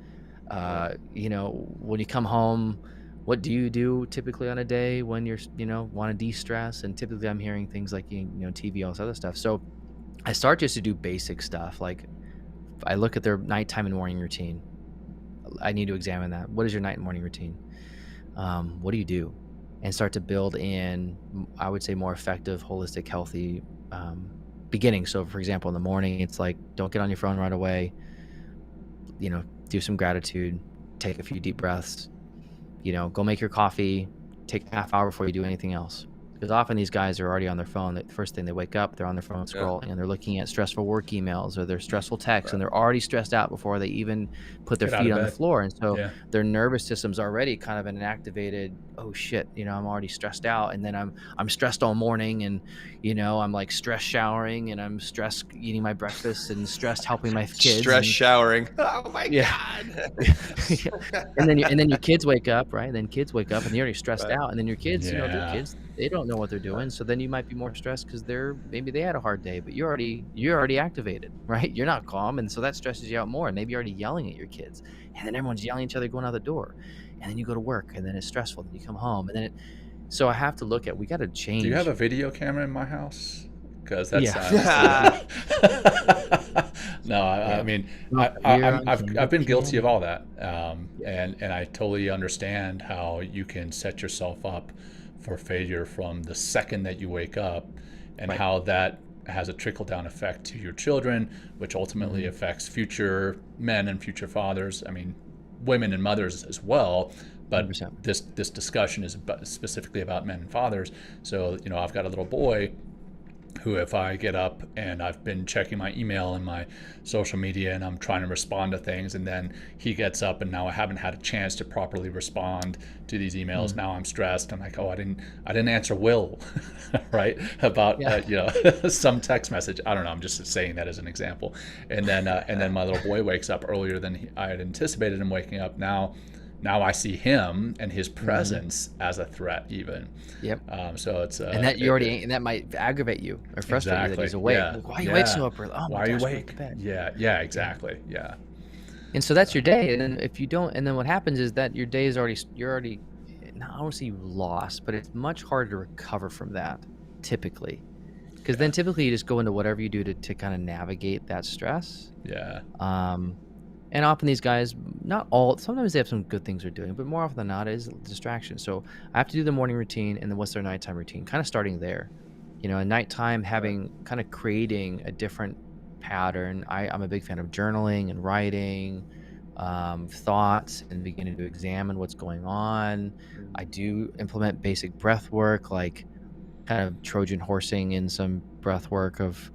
When you come home, what do you do typically on a day when you're, want to de-stress? And typically I'm hearing things like, TV, all this other stuff. So I start just to do basic stuff. Like I look at their nighttime and morning routine. I need to examine that. What is your night and morning routine? What do you do? And start to build in, I would say, more effective, holistic, healthy beginning. So for example, in the morning, it's like, don't get on your phone right away. Do some gratitude, take a few deep breaths, go make your coffee, take a half hour before you do anything else. Because often these guys are already on their phone. The first thing they wake up, they're on their phone scrolling, and they're looking at stressful work emails or their stressful texts, and they're already stressed out before they even put their feet on the floor. And so their nervous system's already kind of in an activated, oh shit, I'm already stressed out. And then I'm stressed all morning, and I'm like stress showering, and I'm stressed eating my breakfast, and stressed helping my kids. Stress showering. Oh my God. And then your kids wake up, right? And then kids wake up and they're already stressed out. And then your kids, their kids, they don't know what they're doing. So then you might be more stressed because maybe they had a hard day, but you're already activated, right? You're not calm. And so that stresses you out more. And maybe you're already yelling at your kids, and then everyone's yelling at each other going out the door. And then you go to work, and then it's stressful. Then you come home, and then so I have to look at, we got to change. Do you have a video camera in my house? Because that's no, I mean, I've been guilty of all that, and I totally understand how you can set yourself up for failure from the second that you wake up, and how that has a trickle-down effect to your children, which ultimately affects future men and future fathers. I mean, women and mothers as well. But 100%. This discussion is specifically about men and fathers. So, I've got a little boy who, if I get up and I've been checking my email and my social media and I'm trying to respond to things, and then he gets up and now I haven't had a chance to properly respond to these emails. Now I'm stressed. I'm like, oh, I didn't answer Will, right? About some text message. I don't know. I'm just saying that as an example. And then my little boy wakes up earlier than I had anticipated him waking up. Now I see him and his presence as a threat, even. Yep. So it's and that and that might aggravate you or frustrate you that he's awake. Yeah. Like, why are you awake so early? Oh, why are you awake? Yeah, exactly. Yeah. And so that's your day. And then if you don't, and then what happens is that your day is you're already. Not, I don't want to say you lost, but it's much harder to recover from that typically, because then typically you just go into whatever you do to kind of navigate that stress. Yeah. And often these guys, sometimes they have some good things they're doing, but more often than not, it is a distraction. So I have to do the morning routine, and then what's their nighttime routine, kind of starting there. At nighttime, kind of creating a different pattern. I'm a big fan of journaling and writing thoughts and beginning to examine what's going on. I do implement basic breath work, like kind of Trojan horsing in some breath work of,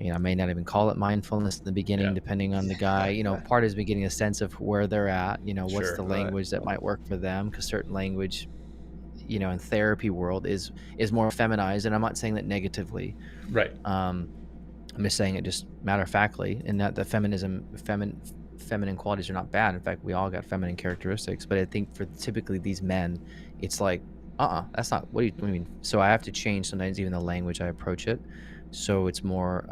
I may not even call it mindfulness in the beginning, depending on the guy. Part is getting a sense of where they're at. What's the language that might work for them? Because certain language, in therapy world is more feminized, and I'm not saying that negatively. Right. I'm just saying it just matter of factly, and that the feminine qualities are not bad. In fact, we all got feminine characteristics, but I think for typically these men, it's like, that's not, what do you mean? So I have to change sometimes even the language I approach it, so it's more,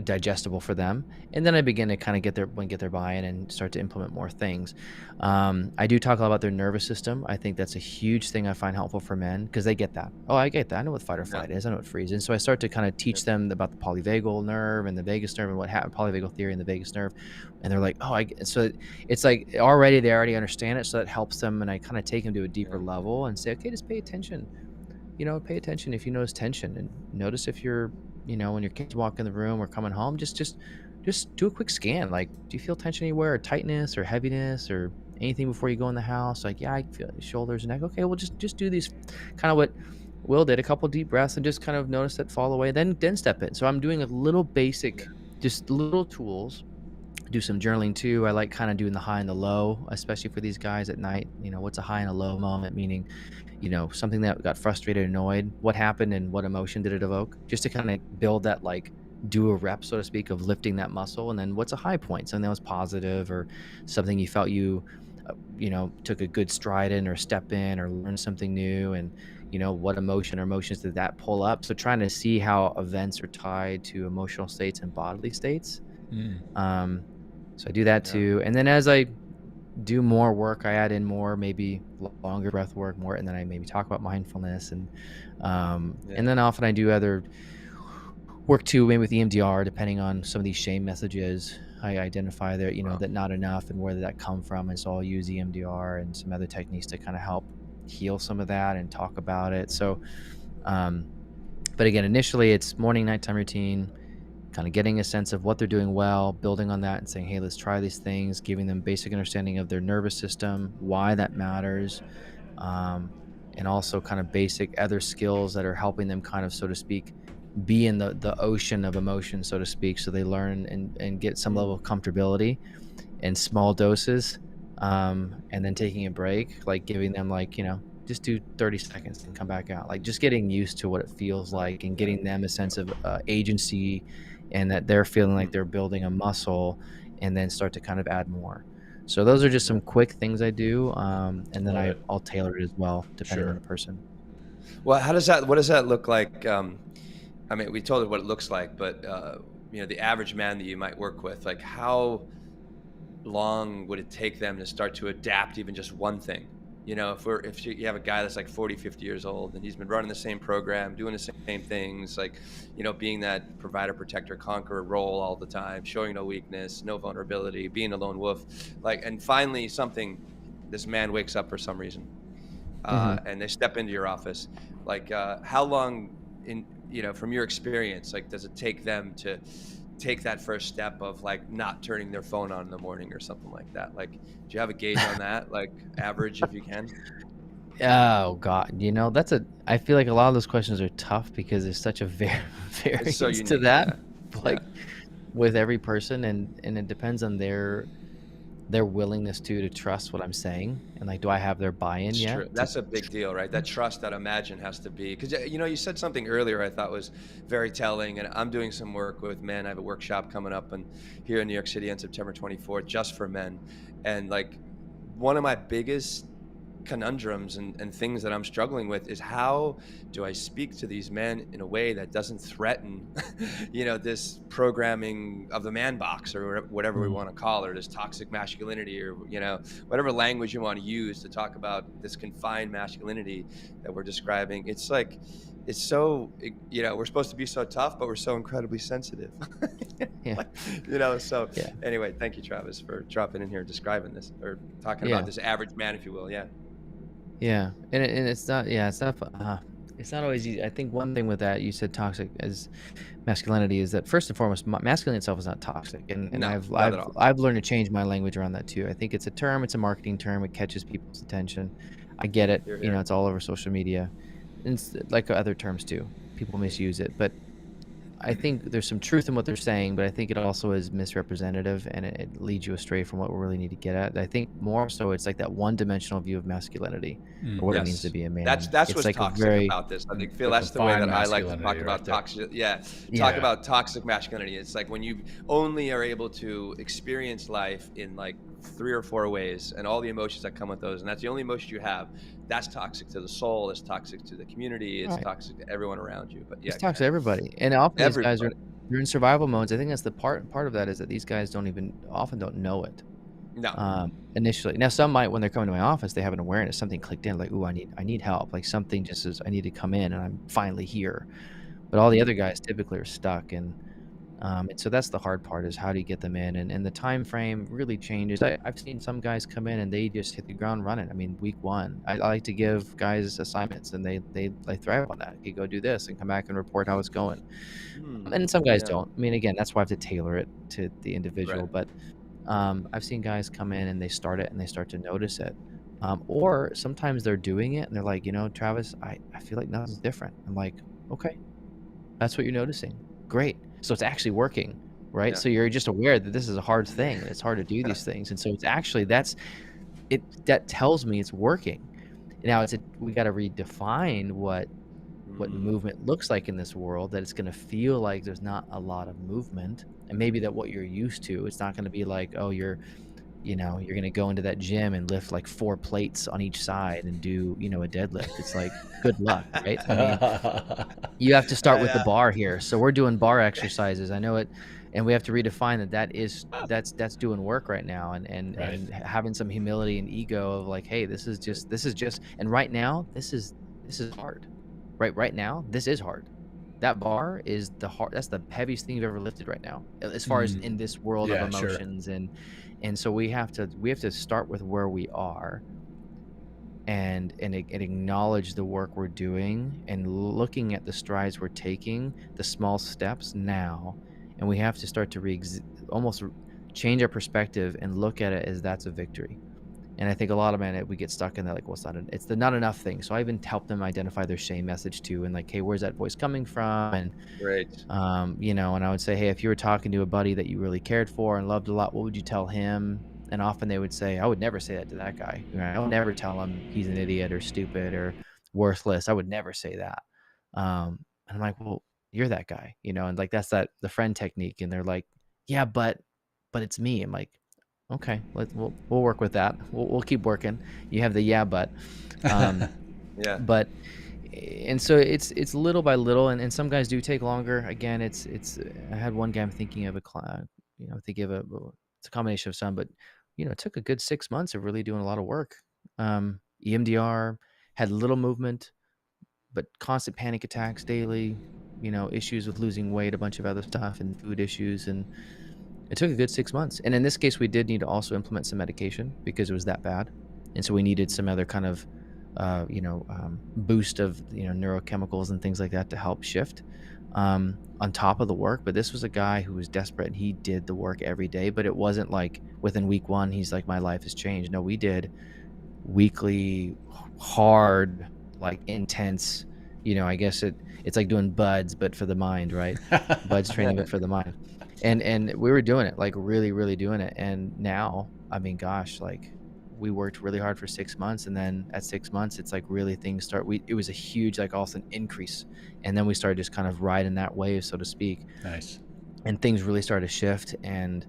digestible for them, and then I begin to kind of get their buy-in and start to implement more things. I do talk a lot about their nervous system. I think that's a huge thing I find helpful for men, because they get that. Oh, I get that. I know what fight or flight is. I know what freeze is. So I start to kind of teach them about the polyvagal nerve and the vagus nerve and what happened, polyvagal theory and the vagus nerve, and they're like, so it's like they already understand it, so that helps them, and I kind of take them to a deeper level and say, okay, just pay attention. Pay attention if you notice tension, and notice if you're, when your kids walk in the room or coming home, just do a quick scan. Like, do you feel tension anywhere, or tightness or heaviness or anything before you go in the house? Like, yeah, I feel shoulders and neck. Okay, well, just do these, kind of what Will did, a couple deep breaths, and just kind of notice that fall away, then step in. So I'm doing a little basic, just little tools. Do some journaling too. I like kind of doing the high and the low, especially for these guys at night. What's a high and a low moment, meaning, something that got frustrated, annoyed, what happened and what emotion did it evoke, just to kind of build that, like, do a rep, so to speak, of lifting that muscle. And then what's a high point, something that was positive, or something you felt took a good stride in, or step in, or learn something new, and what emotion or emotions did that pull up. So trying to see how events are tied to emotional states and bodily states. So I do that too. And then as I do more work, I add in more, maybe longer breath work, more, and then I maybe talk about mindfulness, and then often I do other work too, maybe with EMDR, depending on some of these shame messages. I identify there, that not enough, and where did that come from, and so I'll use EMDR and some other techniques to kind of help heal some of that and talk about it. So, but again, initially it's morning, nighttime routine, kind of getting a sense of what they're doing well, building on that and saying, hey, let's try these things, giving them basic understanding of their nervous system, why that matters, and also kind of basic other skills that are helping them kind of, so to speak, be in the ocean of emotion, so to speak, so they learn and get some level of comfortability in small doses, and then taking a break, like giving them, like, just do 30 seconds and come back out, like just getting used to what it feels like, and getting them a sense of agency, and that they're feeling like they're building a muscle, and then start to kind of add more. So those are just some quick things I do, and then I'll tailor it as well, depending on the person. Well, what does that look like? I mean, we told it what it looks like, but the average man that you might work with, like, how long would it take them to start to adapt even just one thing? If you have a guy that's like 40, 50 years old, and he's been running the same program, doing the same things, like, being that provider, protector, conqueror role all the time, showing no weakness, no vulnerability, being a lone wolf, like, and finally this man wakes up for some reason, and they step into your office, like, how long from your experience, like, does it take them to take that first step of, like, not turning their phone on in the morning or something like that? Like, do you have a gauge on that, like, average, if you can? Oh God, I feel like a lot of those questions are tough, because there's such a variance so unique, to that, like, with every person, and it depends on their willingness to trust what I'm saying, and, like, do I have their buy-in yet? True. That's a big deal, right? That trust, that imagine, has to be, because you said something earlier I thought was very telling, and I'm doing some work with men. I have a workshop coming up here in New York City on September 24th, just for men, and, like, one of my biggest conundrums and things that I'm struggling with is, how do I speak to these men in a way that doesn't threaten this programming of the man box, or whatever we want to call it, this toxic masculinity, or whatever language you want to use to talk about this confined masculinity that we're describing. It's like, it's so, we're supposed to be so tough, but we're so incredibly sensitive. Anyway, thank you, Travis, for dropping in here, describing this, or talking about this average man, if you will. And it's not always easy. I think one thing with that, you said toxic as masculinity, is that first and foremost, masculinity itself is not toxic, and No, I've not at all. I've learned to change my language around that too. I think it's a marketing term. It catches people's attention. I get it. Here. It's all over social media, and it's like other terms too. People misuse it, but I think there's some truth in what they're saying, but I think it also is misrepresentative, and it leads you astray from what we really need to get at. I think more so it's like that one-dimensional view of masculinity, or what it means to Yes. be a That's man. that's It's what's like a toxic very about this. I think Phil, The that's the way confined that I like to talk masculinity right about there. toxic. Yeah, talk yeah. about toxic masculinity. It's like when you only are able to experience life in like 3 or 4 ways, and all the emotions that come with those, and that's the only emotions you have. That's toxic to the soul. It's toxic to the community. It's Right. toxic to everyone around you. But yeah, Just go talks to ahead. everybody, and often these guys are Everybody. they're in survival modes. I think that's the part of that is that these guys don't know it. No. Initially. Now some might, when they're coming to my office, they have an awareness, something clicked in, like, "Ooh, I need help." Like something just says, "I need to come in, and I'm finally here." But all the other guys typically are stuck, and so that's the hard part is how do you get them in, and the time frame really changes. I've seen some guys come in and they just hit the ground running. I mean, week one, I like to give guys assignments, and they thrive on that. You go do this and come back and report how it's going. And some guys Yeah. don't. I mean, again, that's why I have to tailor it to the Right. individual. But I've seen guys come in and they start it and they start to notice it. Or sometimes they're doing it and they're like, Travis, I feel like nothing's different. I'm like, okay, that's what you're noticing. Great. So it's actually working, right? Yeah. So you're just aware that this is a hard thing and it's hard to do these things. And so it's actually that tells me it's working. Now we got to redefine what movement looks like in this world, that it's going to feel like there's not a lot of movement, and maybe that what you're used to, it's not going to be like, oh, you're going to go into that gym and lift like 4 plates on each side and do a deadlift. It's like, good luck, right? I mean, you have to start with the bar here. So we're doing bar exercises, I know it, and we have to redefine that's doing work right now, and Right. and having some humility and ego of like, hey, this is just, and right now this is hard. Right now, this is hard. That bar is that's the heaviest thing you've ever lifted right now, as far as in this world of Yeah, sure. emotions, and so we have to start with where we are, and acknowledge the work we're doing, and looking at the strides we're taking, the small steps now, and we have to start to almost change our perspective and look at it as that's a victory. And I think a lot of men, we get stuck in that, like, well, it's the not enough thing. So I even help them identify their shame message too, and like, hey, where's that voice coming from? And Great. and I would say, hey, if you were talking to a buddy that you really cared for and loved a lot, what would you tell him? And often they would say, I would never say that to that guy. I would never tell him he's an idiot or stupid or worthless. I would never say that. And I'm like, well, you're that guy, and like that's the friend technique. And they're like, yeah, but it's me. I'm like, okay, we'll work with that. We'll keep working. You have the yeah, but Yeah. but and so it's little by little, and some guys do take longer. Again, it's I had one guy I'm thinking of it's a combination of some, but it took a good 6 months of really doing a lot of work. EMDR, had little movement, but constant panic attacks daily, issues with losing weight, a bunch of other stuff, and food issues, and it took a good 6 months. And in this case, we did need to also implement some medication because it was that bad. And so we needed some other kind of, boost of, neurochemicals and things like that to help shift on top of the work. But this was a guy who was desperate, and he did the work every day. But it wasn't like within week one, he's like, my life has changed. No, we did weekly, hard, like intense, I guess it's like doing buds, but for the mind, right? Buds training, but for the mind. And we were doing it, like really, really doing it. And now, I mean, gosh, like we worked really hard for 6 months, and then at 6 months, it's like really things it was a huge, like all of a sudden increase. And then we started just kind of riding that wave, so to speak. Nice. And things really started to shift, and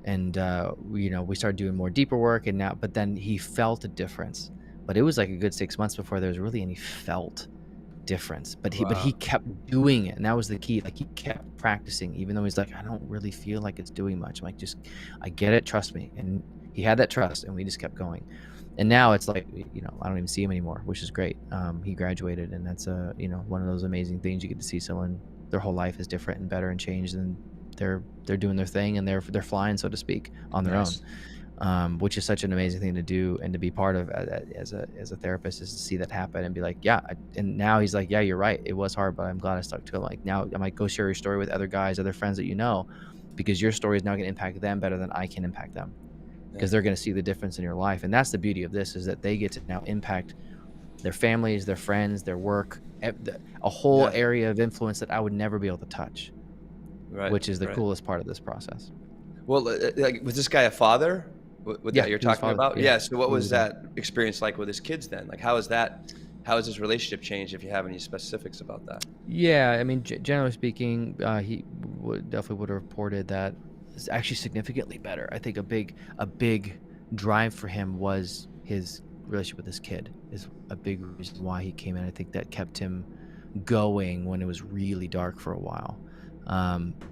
we started doing more deeper work, but then he felt a difference. But it was like a good 6 months before there was really any felt difference. But he kept doing it, and that was the key. Like he kept practicing, even though he's like, I don't really feel like it's doing much. I'm like, just, I get it, trust me. And he had that trust, and we just kept going. And now it's like, I don't even see him anymore, which is great. He graduated, and that's one of those amazing things. You get to see someone, their whole life is different and better and changed, and they're doing their thing, and they're flying, so to speak, on their own. Which is such an amazing thing to do and to be part of as a therapist, is to see that happen and be like, yeah. And now he's like, yeah, you're right, it was hard, but I'm glad I stuck to it. Like now I'm like, go share your story with other guys, other friends that because your story is now going to impact them better than I can impact them, because they're going to see the difference in your life. And that's the beauty of this, is that they get to now impact their families, their friends, their work, a whole area of influence that I would never be able to touch. which is the coolest part of this process. Well, like, was this guy a father? That you're talking about? Yeah. So what was that experience like with his kids then? Like, how has his relationship changed, if you have any specifics about that? Yeah, I mean, generally speaking, he definitely would have reported that it's actually significantly better. I think a big drive for him was his relationship with his kid is a big reason why he came in. I think that kept him going when it was really dark for a while.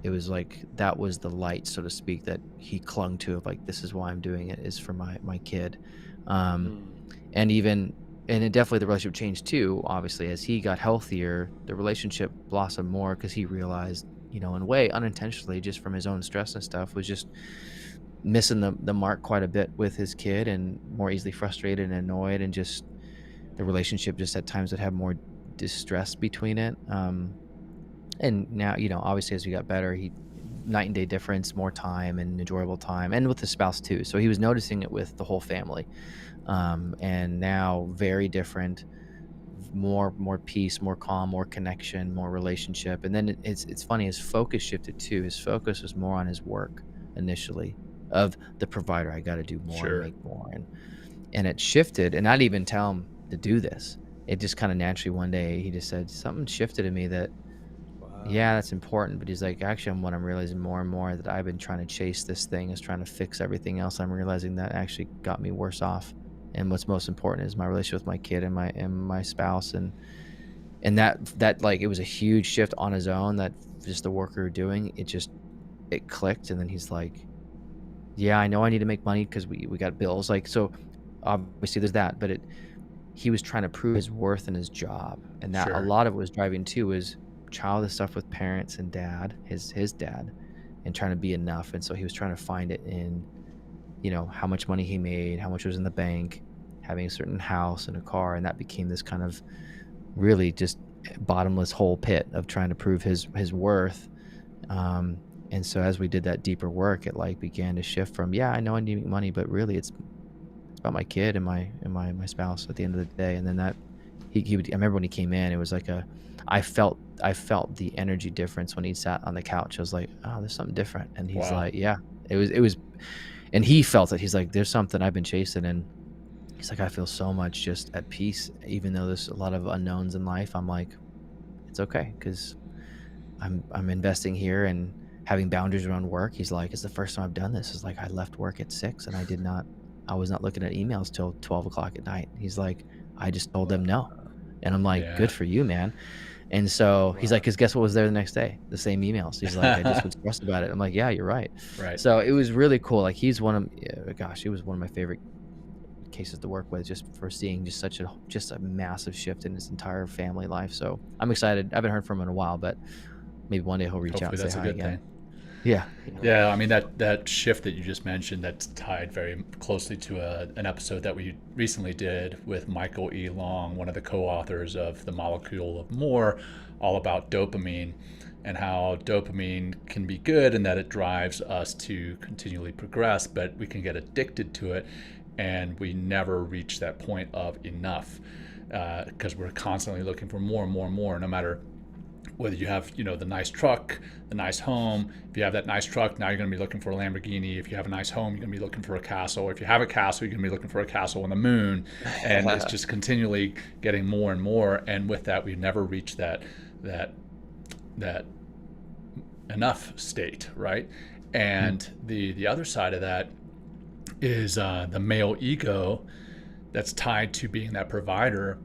It was like that was the light, so to speak, that he clung to, of like, this is why I'm doing it, is for my kid. And it definitely, the relationship changed too, obviously, as he got healthier. The relationship blossomed more because he realized, in a way, unintentionally, just from his own stress and stuff, was just missing the mark quite a bit with his kid, and more easily frustrated and annoyed, and just the relationship just at times would have more distress between it. And now, obviously, as we got better, night and day difference, more time and enjoyable time, and with the spouse too. So he was noticing it with the whole family. And now very different, more peace, more calm, more connection, more relationship. And then it's funny, his focus shifted too. His focus was more on his work initially, of the provider. I got to do more and make more. And it shifted, and I didn't even tell him to do this. It just kind of naturally, one day he just said, something shifted in me that, yeah, that's important. But he's like, actually, what I'm realizing more and more, that I've been trying to chase this thing, is trying to fix everything else. I'm realizing that actually got me worse off. And what's most important is my relationship with my kid and my spouse. And that like, it was a huge shift on his own, that just the work we were doing, it clicked. And then he's like, yeah, I know I need to make money because we got bills. Like, so obviously there's that, but he was trying to prove his worth in his job. And that a lot of it was driving too, is childhood stuff with parents and dad, his dad, and trying to be enough. And so he was trying to find it in, how much money he made, how much was in the bank, having a certain house and a car. And that became this kind of really just bottomless hole pit of trying to prove his worth. And so as we did that deeper work, it like began to shift from, yeah, I know I need money, but really it's about my kid and my spouse at the end of the day. And then that he would, I remember when he came in, it was like I felt the energy difference when he sat on the couch. I was like, oh, there's something different. And he's like, yeah, it was, and he felt it. He's like, there's something I've been chasing. And he's like, I feel so much just at peace, even though there's a lot of unknowns in life. I'm like, it's okay, because I'm investing here and having boundaries around work. He's like, it's the first time I've done this. It's like, I left work at 6 and I was not looking at emails till 12 o'clock at night. He's like, I just told them no. And I'm like, good for you, man. And so he's like, because guess what was there the next day? The same emails. He's like, I just was stressed about it. I'm like, yeah, you're right. Right. So it was really cool. Like, he was one of my favorite cases to work with, just for seeing just a massive shift in his entire family life. So I'm excited. I haven't heard from him in a while, but maybe one day he'll reach out and say hi again. Yeah. Yeah. I mean, that shift that you just mentioned, that's tied very closely to an episode that we recently did with Michael E. Long, one of the co-authors of The Molecule of More, all about dopamine, and how dopamine can be good and that it drives us to continually progress, but we can get addicted to it and we never reach that point of enough, because we're constantly looking for more and more and more, no matter whether you have, the nice truck, the nice home. If you have that nice truck, now you're going to be looking for a Lamborghini. If you have a nice home, you're going to be looking for a castle. If you have a castle, you're going to be looking for a castle on the moon. And it's just continually getting more and more. And with that, we never reach that enough state, right? And the other side of that is the male ego that's tied to being that provider.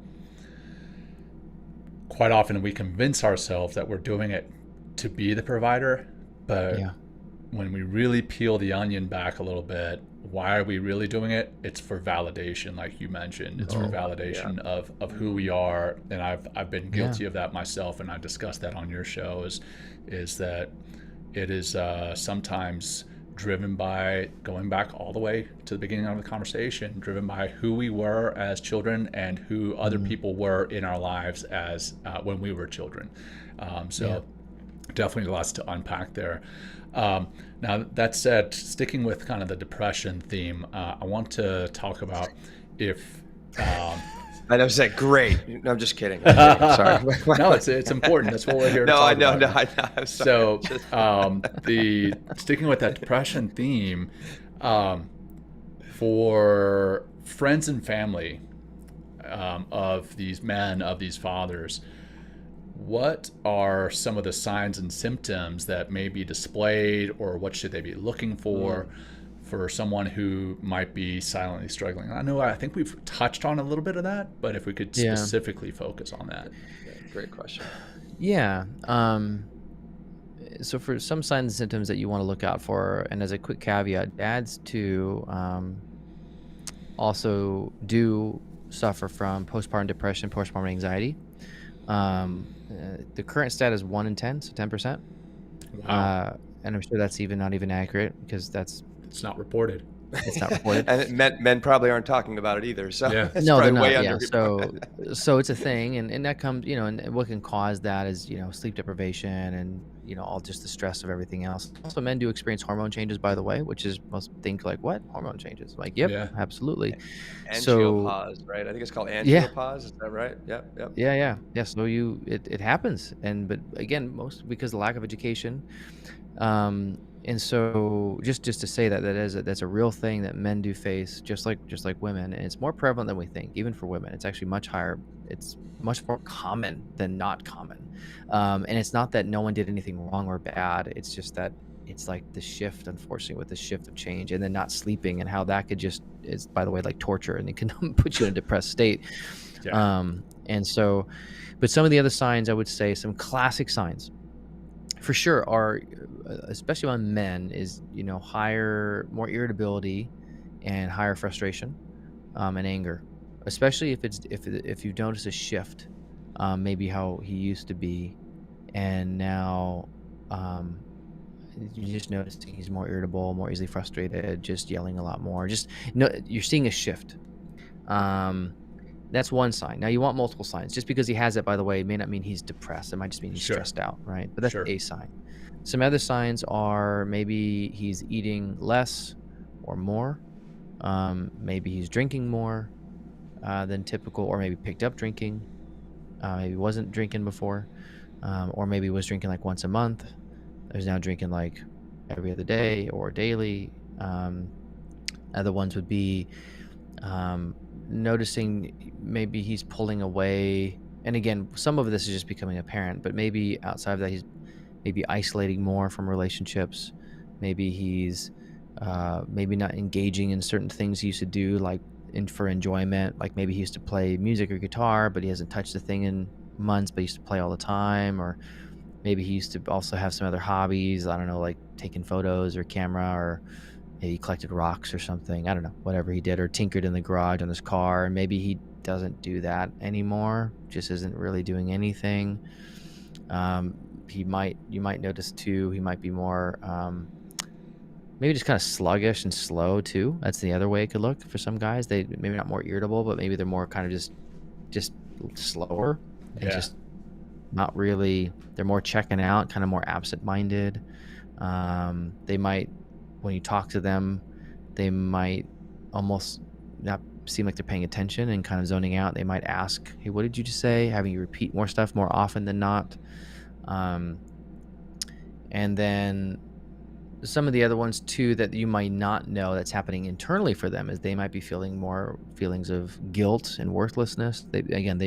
Quite often we convince ourselves that we're doing it to be the provider, but when we really peel the onion back a little bit, why are we really doing it? It's for validation, like you mentioned. It's for validation of who we are. And I've been guilty of that myself, and I discussed that on your show, is that it is sometimes driven by going back all the way to the beginning of the conversation, driven by who we were as children and who other people were in our lives as when we were children. Definitely lots to unpack there. Now, that said, sticking with kind of the depression theme, I want to talk about if I know. Say great. No, I'm just kidding. Sorry. No, it's important. That's what we're here to No, talk I know. about. No, I know. I'm sorry. So, sticking with that depression theme, for friends and family of these men, of these fathers, what are some of the signs and symptoms that may be displayed, or what should they be looking for someone who might be silently struggling? I think we've touched on a little bit of that, but if we could specifically focus on that. Yeah, great question. Yeah. So for some signs and symptoms that you want to look out for, and as a quick caveat, dads too also do suffer from postpartum depression, postpartum anxiety. The current stat is 1 in 10, so 10%. Wow. And I'm sure that's not even accurate, because it's not reported. It's not reported. And men probably aren't talking about it either. So it's no, they're way not. Yeah. underreported. So it's a thing, and that comes, and what can cause that is, sleep deprivation and, all just the stress of everything else. Also, men do experience hormone changes, by the way, which is, most think like, what? Hormone changes? Like, yep, absolutely. Angiopause, right? I think it's called angiopause. Is that right? Yep. Yeah. So it happens. But again, most because of lack of education. And so just to say that's a real thing that men do face, just like women, and it's more prevalent than we think. Even for women, it's actually much higher. It's much more common than not common. And it's not that no one did anything wrong or bad. It's just that it's like the shift, unfortunately, with the shift of change, and then not sleeping, and how that could just is, by the way, like torture, and it can put you in a depressed state. And so, but some of the other signs, I would say, some classic signs for sure are, especially on men, is more irritability and higher frustration and anger, especially if you notice a shift, maybe how he used to be, and now you're just noticing he's more irritable, more easily frustrated, just yelling a lot more. You're seeing a shift. That's one sign. Now you want multiple signs. Just because he has it, by the way, may not mean he's depressed. It might just mean he's stressed out, right? But that's a sign. Some other signs are maybe he's eating less or more. Maybe he's drinking more than typical, or maybe picked up drinking. Maybe wasn't drinking before, or maybe was drinking like once a month. There's now drinking like every other day or daily. Other ones would be noticing maybe he's pulling away, and again, some of this is just becoming apparent, but maybe outside of that, he's maybe isolating more from relationships. Maybe he's maybe not engaging in certain things he used to do, like for enjoyment. Like maybe he used to play music or guitar, but he hasn't touched the thing in months, but he used to play all the time. Or maybe he used to also have some other hobbies, I don't know, like taking photos or camera, or maybe he collected rocks or something. I don't know, whatever he did, or tinkered in the garage on his car. And maybe he doesn't do that anymore, just isn't really doing anything. You might notice too, he might be more, maybe just kind of sluggish and slow too. That's the other way it could look for some guys. They maybe not more irritable, but maybe they're more kind of just slower and just not really, they're more checking out, kind of more absent-minded. They might, when you talk to them, they might almost not seem like they're paying attention and kind of zoning out. They might ask, hey, what did you just say? Having you repeat more stuff more often than not. And then some of the other ones too that you might not know that's happening internally for them is they might be feeling more feelings of guilt and worthlessness. They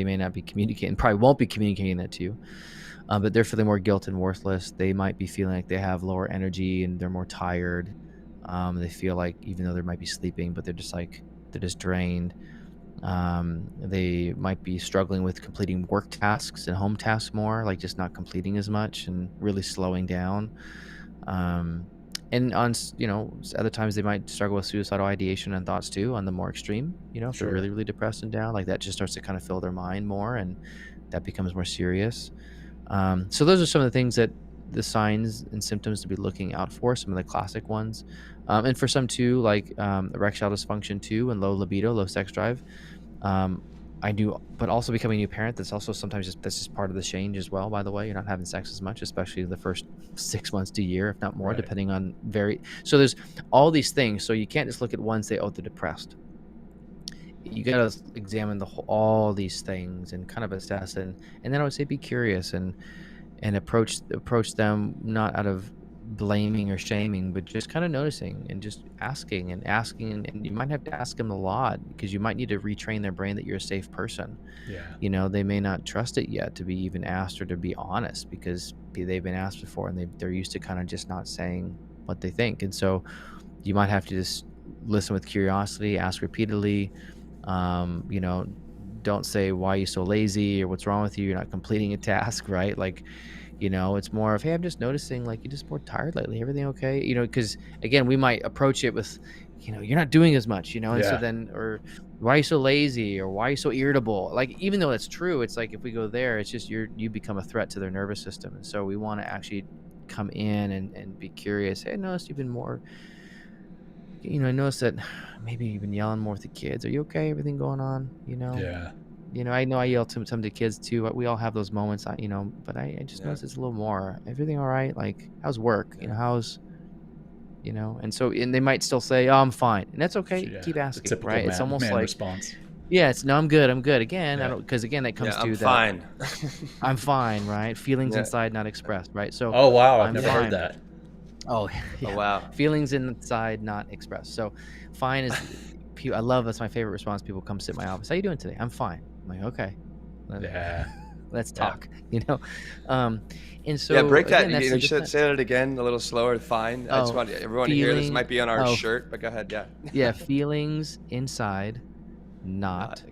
may not be communicating, probably won't be communicating that to you, but they're feeling more guilt and worthless. They might be feeling like they have lower energy and they're more tired. They feel like, even though they might be sleeping, but they're just drained. They might be struggling with completing work tasks and home tasks more, like just not completing as much and really slowing down. And on, other times they might struggle with suicidal ideation and thoughts too, on the more extreme, if they're really, really depressed and down, like that just starts to kind of fill their mind more, and that becomes more serious. So those are some of the things that the signs and symptoms to be looking out for, some of the classic ones. And for some too, like erectile dysfunction too, and low libido, low sex drive. I do, but also becoming a new parent, that's also sometimes that's just part of the change as well, by the way. You're not having sex as much, especially the first 6 months to a year, if not more, depending on so there's all these things. So you can't just look at one and say, oh, they're depressed. you got to examine all these things and kind of assess, and then I would say be curious and approach them not out of blaming or shaming, but just kind of noticing and just asking, and you might have to ask them a lot because you might need to retrain their brain that you're a safe person. Yeah. They may not trust it yet to be even asked or to be honest because they've been asked before and they're used to kind of just not saying what they think. And so you might have to just listen with curiosity, ask repeatedly. Don't say, why are you so lazy, or what's wrong with you? You're not completing a task, right? Like, it's more of, hey, I'm just noticing, like, you're just more tired lately. Everything okay? Because again, we might approach it with, you're not doing as much, and so then, or why are you so lazy, or why are you so irritable? Like, even though that's true, it's like if we go there, it's just you become a threat to their nervous system. And so we want to actually come in and be curious. Hey, I noticed you've been more, I noticed that maybe you've been yelling more with the kids. Are you okay? Everything going on? Yeah. I know I yell to some of the kids too. We all have those moments, but I just noticed it's a little more. Everything all right? Like, how's work? How's, and so, and they might still say, oh, I'm fine. And that's okay. Yeah. Keep asking, The typical right? It's almost man like, response. yeah, it's no, I'm good. Again, Yeah. because again, that comes to I'm that. fine. I'm fine, right? Feelings inside not expressed, right? So, oh wow, I've I'm never fine. heard that. Oh, yeah. Oh, wow. Feelings inside not expressed. So fine is, I love, that's my favorite response. People come sit in my office. How you doing today? I'm fine. I'm like, okay. Yeah. Let's talk, And so Yeah, break that. again, Say that again a little slower. Fine. I just want everyone to hear this. Might be on our shirt, but go ahead. Yeah. Yeah, feelings inside not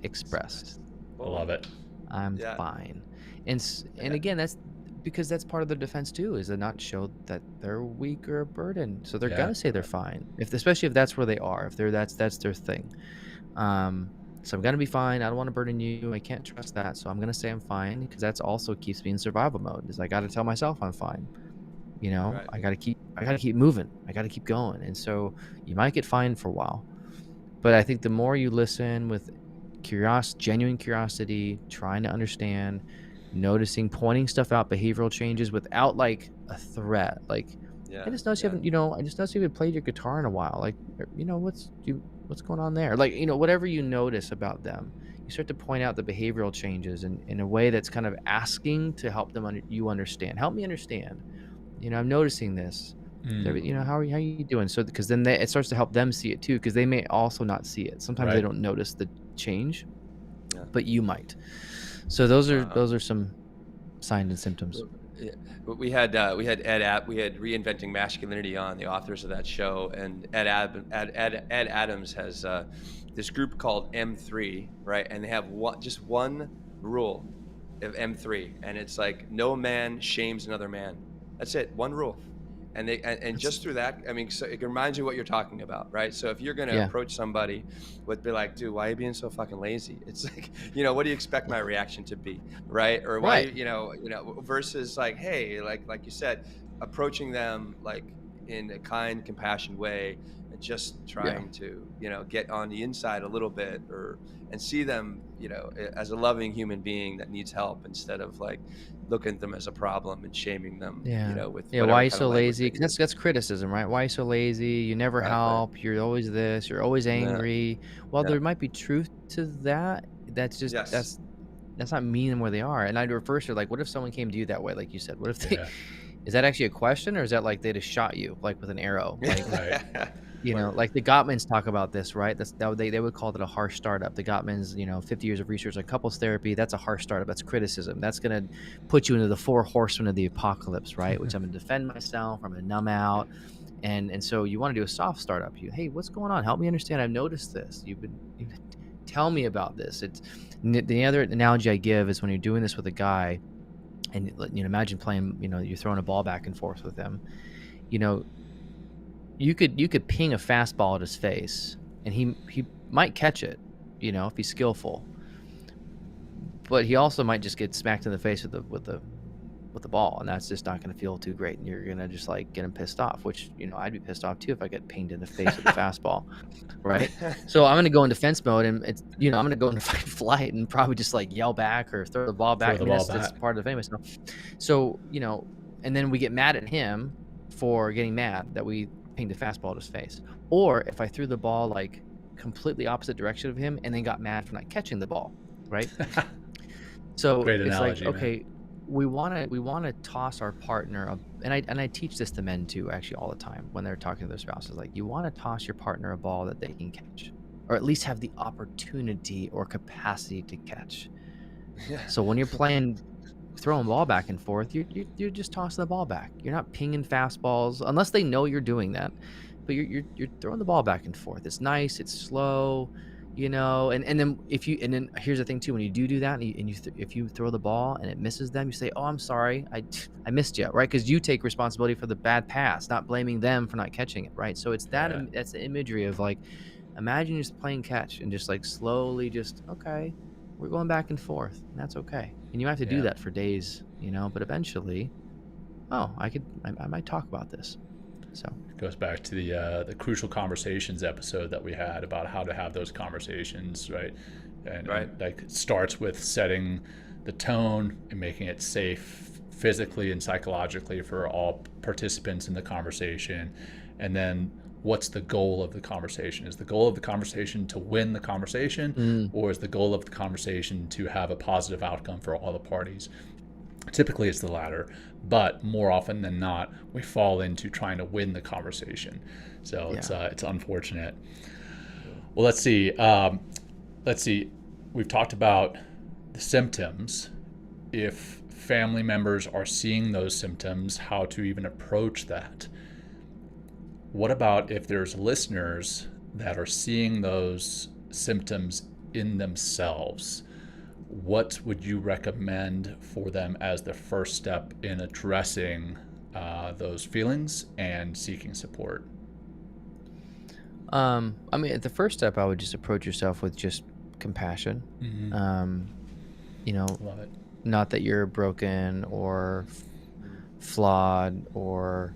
expressed. I love it. I'm fine. And again, that's because that's part of their defense too, is to not show that they're weak or a burden. So they're gonna say they're fine, especially if that's where they are, if that's their thing. So I'm gonna be fine. I don't want to burden you. I can't trust that, so I'm gonna say I'm fine, because that's also keeps me in survival mode. Is I got to tell myself I'm fine. Right. I gotta keep moving. I gotta keep going. And so you might get fined for a while, but I think the more you listen with genuine curiosity, trying to understand, noticing, pointing stuff out, behavioral changes without like a threat. Like, I just noticed you haven't, I just noticed you haven't played your guitar in a while. Like, what's going on there? Like, whatever you notice about them, you start to point out the behavioral changes in a way that's kind of asking to help them you understand. Help me understand. I'm noticing this. How are you doing? So, because then it starts to help them see it too, because they may also not see it. Sometimes they don't notice the change, but you might. So those are some signs and symptoms. Yeah. We had Reinventing Masculinity on, the authors of that show, and Ed Adams has this group called M3, right? And they have just one rule of M3, and it's like, no man shames another man. That's it, one rule. And just through that, I mean, so it reminds you what you're talking about, right? So if you're gonna approach somebody be like, dude, why are you being so fucking lazy? It's like, what do you expect my reaction to be, right? Or why, versus like, hey, like you said, approaching them like in a kind, compassionate way, and just trying to, get on the inside a little bit, and see them, as a loving human being that needs help, instead of like looking at them as a problem and shaming them. With why are you so lazy? Because that's criticism, right? Why are you so lazy? You never help. You're always this. You're always angry. Well, there might be truth to that. That's just that's not meeting where they are. And I'd refer to, like, what if someone came to you that way, like you said? What if they? Is that actually a question, or is that like they just shot you like with an arrow? Like, like the Gottmans talk about this, right? They would call it a harsh startup. The Gottmans, 50 years of research on couples therapy, that's a harsh startup. That's criticism. That's going to put you into the 4 horsemen of the apocalypse, right? Which I'm going to defend myself, I'm going to numb out. And so you want to do a soft startup. Hey, what's going on? Help me understand. I've noticed this. Tell me about this. It's the other analogy I give is when you're doing this with a guy, and imagine playing, you're throwing a ball back and forth with him. You could ping a fastball at his face, and he might catch it, if he's skillful. But he also might just get smacked in the face with the ball, and that's just not going to feel too great, and you're going to just like get him pissed off. Which I'd be pissed off too if I get pinged in the face with a fastball, right? So I'm going to go in defense mode, and it's I'm going to go into fight flight and probably just like yell back or throw the ball back. That's part of the famous. So and then we get mad at him for getting mad that we pinged a fastball at his face. Or if I threw the ball like completely opposite direction of him and then got mad for not catching the ball, right? So Great it's analogy, like, man. okay, we want to toss our partner and I teach this to men too, actually, all the time when they're talking to their spouses. Like, you want to toss your partner a ball that they can catch, or at least have the opportunity or capacity to catch. Yeah. So when you're throwing ball back and forth, you're just tossing the ball back. You're not pinging fastballs unless they know you're doing that. But you're throwing the ball back and forth. It's nice. It's slow, And then here's the thing too. When you do that, and if you throw the ball and it misses them, you say, "Oh, I'm sorry. I missed you," right? Because you take responsibility for the bad pass, not blaming them for not catching it, right? So it's that's the imagery of like, imagine just playing catch and just like slowly just, okay, we're going back and forth, and that's okay. And you have to do that for days, but eventually, I might talk about this. So it goes back to the crucial conversations episode that we had about how to have those conversations, right? And like, it starts with setting the tone and making it safe physically and psychologically for all participants in the conversation. And then what's the goal of the conversation? Is the goal of the conversation to win the conversation, or is the goal of the conversation to have a positive outcome for all the parties? Typically it's the latter, but more often than not, we fall into trying to win the conversation. So it's unfortunate. Well, let's see. We've talked about the symptoms. If family members are seeing those symptoms, how to even approach that. What about if there's listeners that are seeing those symptoms in themselves? What would you recommend for them as the first step in addressing those feelings and seeking support? I mean, the first step, I would just approach yourself with just compassion. Love it. Not that you're broken or flawed or,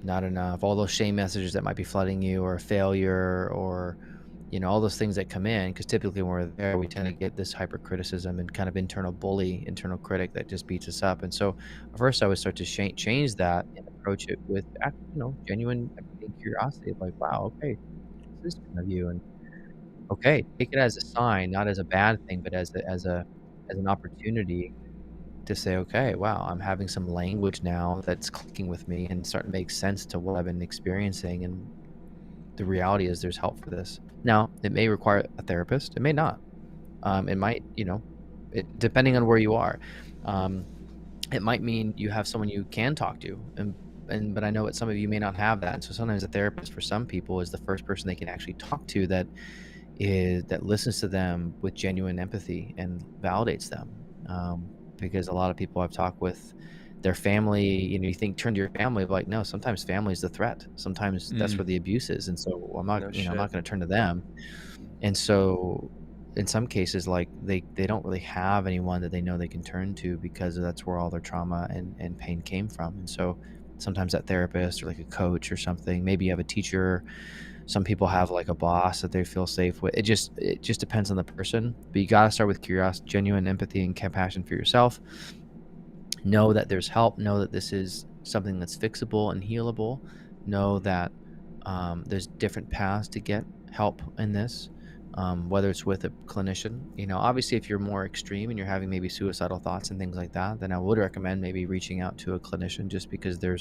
not enough. All those shame messages that might be flooding you, or failure, or all those things that come in, because typically when we're there, we tend to get this hypercriticism and kind of internal critic that just beats us up. And so first I would start to change that and approach it with, genuine empathy and curiosity of like, wow, okay, this is kind of you. And okay, take it as a sign, not as a bad thing, but as an opportunity to say, okay, wow, I'm having some language now that's clicking with me and starting to make sense to what I've been experiencing. And the reality is there's help for this. Now, it may require a therapist. It may not. It might, depending on where you are. It might mean you have someone you can talk to. But I know that some of you may not have that. And so sometimes a therapist for some people is the first person they can actually talk to that listens to them with genuine empathy and validates them. Because a lot of people I've talked with, their family, you think turn to your family, like, no, sometimes family is the threat. Sometimes that's where the abuse is. And so I'm not, I'm not going to turn to them. And so in some cases, like they don't really have anyone that they know they can turn to, because that's where all their trauma and pain came from. And so sometimes that therapist or like a coach or something, maybe you have a teacher. Some people have like a boss that they feel safe with. It just depends on the person, but you got to start with curiosity, genuine empathy and compassion for yourself. Know that there's help. Know that this is something that's fixable and healable. Know that there's different paths to get help in this, whether it's with a clinician. Obviously, if you're more extreme and you're having maybe suicidal thoughts and things like that, then I would recommend maybe reaching out to a clinician, just because they're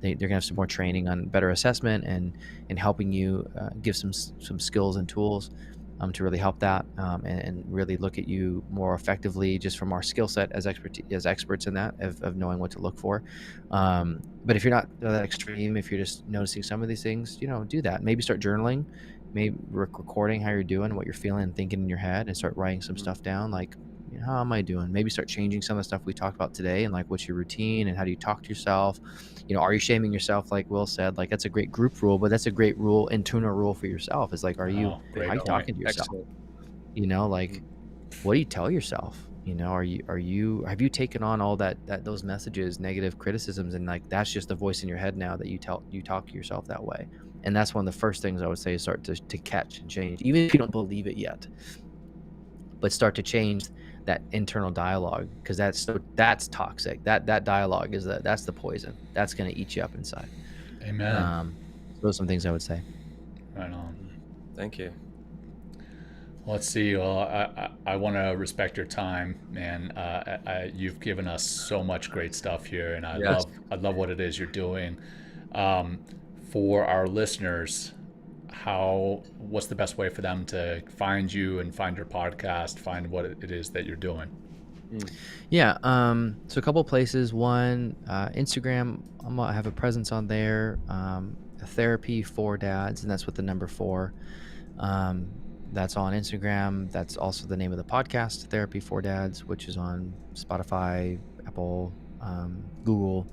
going to have some more training on better assessment and helping you give some skills and tools to really help that, and really look at you more effectively, just from our skill set as experts in that, of knowing what to look for. But if you're not that extreme, if you're just noticing some of these things, do that. Maybe start journaling, maybe recording how you're doing, what you're feeling and thinking in your head, and start writing some stuff down, like, how am I doing? Maybe start changing some of the stuff we talked about today, and like, what's your routine and how do you talk to yourself? Are you shaming yourself? Like Will said, like, that's a great group rule, but that's a great internal rule for yourself. Is like, how are you talking to yourself? Excellent. Like, what do you tell yourself? Have you taken on all those messages, negative criticisms, and like, that's just the voice in your head now that you talk to yourself that way? And that's one of the first things I would say is start to catch and change, even if you don't believe it yet, but start to change that internal dialogue, because that's toxic. That dialogue that's the poison. That's going to eat you up inside. Amen. Those are some things I would say. Right on. Thank you. Let's see. Well, I want to respect your time, man. You've given us so much great stuff here, and I love what it is you're doing. For our listeners, what's the best way for them to find you and find your podcast, find what it is that you're doing? Yeah. So a couple places. One, Instagram. I have a presence on there. Therapy for Dads, and that's with the number 4. That's on Instagram. That's also the name of the podcast, Therapy for Dads, which is on Spotify, Apple, Google.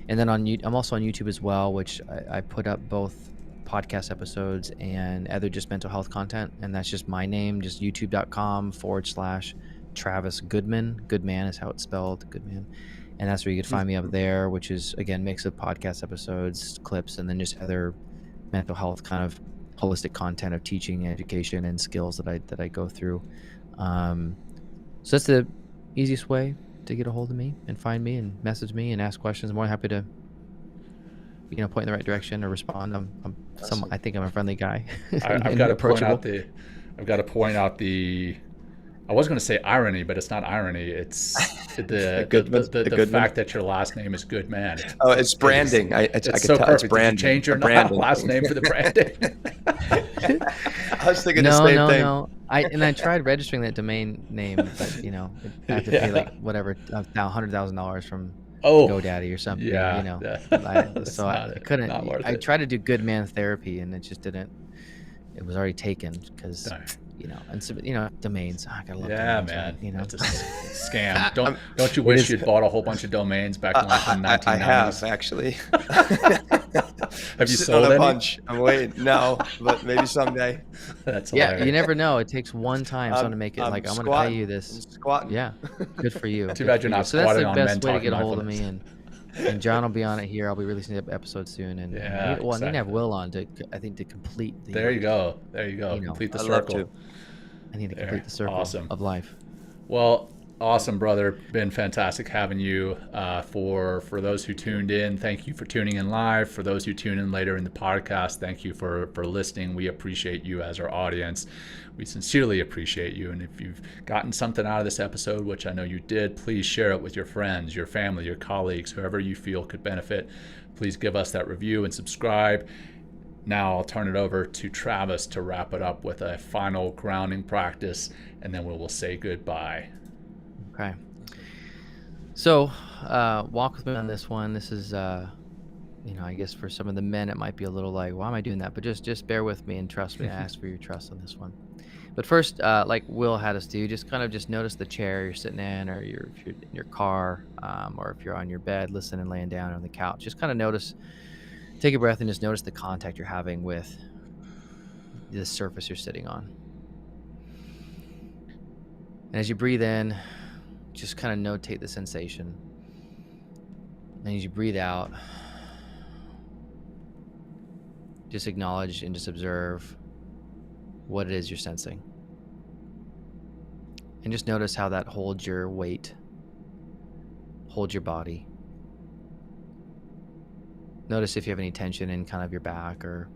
And then I'm also on YouTube as well, which I put up both podcast episodes and other just mental health content. And that's just my name, just youtube.com/Travis Goodman. Goodman is how it's spelled, Goodman. And that's where you could find me up there, which is, again, mix of podcast episodes, clips, and then just other mental health kind of holistic content of teaching, education, and skills that I go through. So that's the easiest way to get a hold of me and find me and message me and ask questions. I'm more happy to, point in the right direction or respond. I think I'm a friendly guy. I've got to point out the. I was going to say irony, but it's not irony. It's the fact that your last name is Goodman. It's branding. It's so perfect. It's branding. Did you change your last name for the branding? I was thinking the same thing. No. I tried registering that domain name, but I have to pay $100,000 from GoDaddy or something. So I couldn't. I tried to do Goodman Therapy, and it just didn't. It was already taken because. And so, domains. I gotta love domains, man. Right? It's a scam. Don't you wish you'd bought a whole bunch of domains back in the 1990s? I have actually. Have you sold a any? bunch? I'm waiting. No, but maybe someday. That's hilarious. You never know. It takes one time someone to make it. I'm going to pay you this. I'm squatting. Yeah, good for you. Too bad you're not squatting on Men Talking Mindfulness. So that's the best way to get a hold of me, and Jon will be on it here. I'll be releasing the episode soon, and I need to have Will on to complete the. There you go. Complete the circle. I need to complete the circle of life. Well, awesome, brother. Been fantastic having you. For those who tuned in, thank you for tuning in live. For those who tune in later in the podcast, thank you for listening. We appreciate you as our audience. We sincerely appreciate you. And if you've gotten something out of this episode, which I know you did, please share it with your friends, your family, your colleagues, whoever you feel could benefit. Please give us that review and subscribe. Now I'll turn it over to Travis to wrap it up with a final grounding practice, and then we'll say goodbye. Okay. So walk with me on this one. This is, I guess for some of the men, it might be a little like, why am I doing that? But just bear with me and trust me. I ask for your trust on this one. But first, like Will had us do, just notice the chair you're sitting in, or if you're in your car, or if you're on your bed, listening, laying down on the couch. Just kind of notice. Take a breath and just notice the contact you're having with the surface you're sitting on. And as you breathe in, just kind of notate the sensation. And as you breathe out, just acknowledge and just observe what it is you're sensing. And just notice how that holds your weight, holds your body. Notice if you have any tension in kind of your back or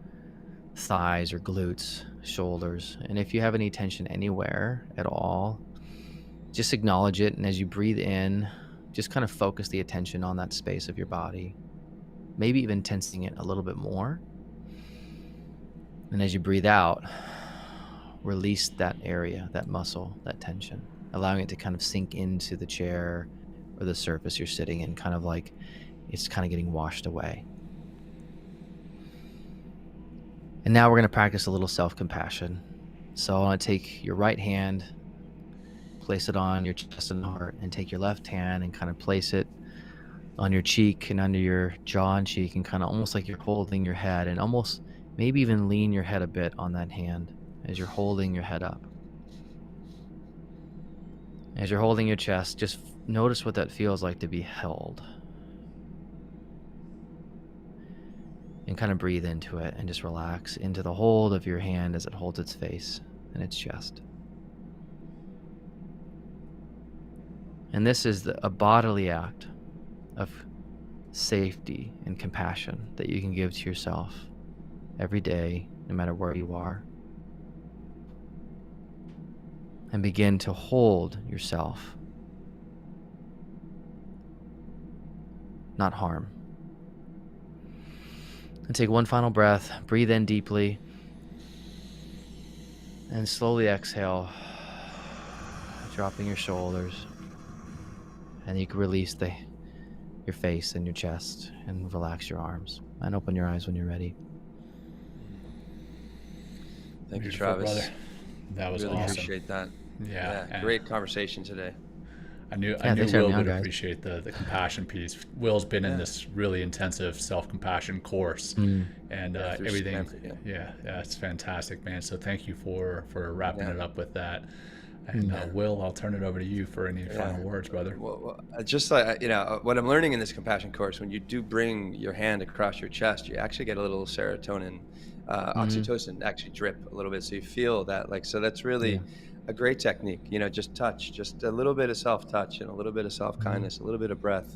thighs or glutes, shoulders. And if you have any tension anywhere at all, just acknowledge it. And as you breathe in, just kind of focus the attention on that space of your body, maybe even tensing it a little bit more. And as you breathe out, release that area, that muscle, that tension, allowing it to kind of sink into the chair or the surface you're sitting in, kind of like it's kind of getting washed away. And now we're going to practice a little self-compassion. So I want to take your right hand, place it on your chest and heart, and take your left hand and kind of place it on your cheek and under your jaw and cheek, and kind of almost like you're holding your head, and almost maybe even lean your head a bit on that hand as you're holding your head up. As you're holding your chest, just notice what that feels like to be held. And kind of breathe into it and just relax into the hold of your hand as it holds its face and its chest. And this is a bodily act of safety and compassion that you can give to yourself every day, no matter where you are. and begin to hold yourself, not harm. And take one final breath, breathe in deeply, and slowly exhale, dropping your shoulders. And you can release your face and your chest and relax your arms and open your eyes when you're ready. Thank you, Beautiful, Travis. brother. That was really awesome. Appreciate that. Yeah, Great conversation today. I knew thanks for having Will me on, would guys. appreciate the compassion piece. Will's been in this really intensive self-compassion course, and everything. Stanford, Yeah, it's fantastic, man. So thank you for wrapping it up with that. And Yeah. Will, I'll turn it over to you for any final words, brother. Well, just like, what I'm learning in this compassion course, when you do bring your hand across your chest, you actually get a little serotonin, oxytocin actually drip a little bit. So you feel that, so that's really a great technique, just touch, just a little bit of self-touch and a little bit of self-kindness, a little bit of breath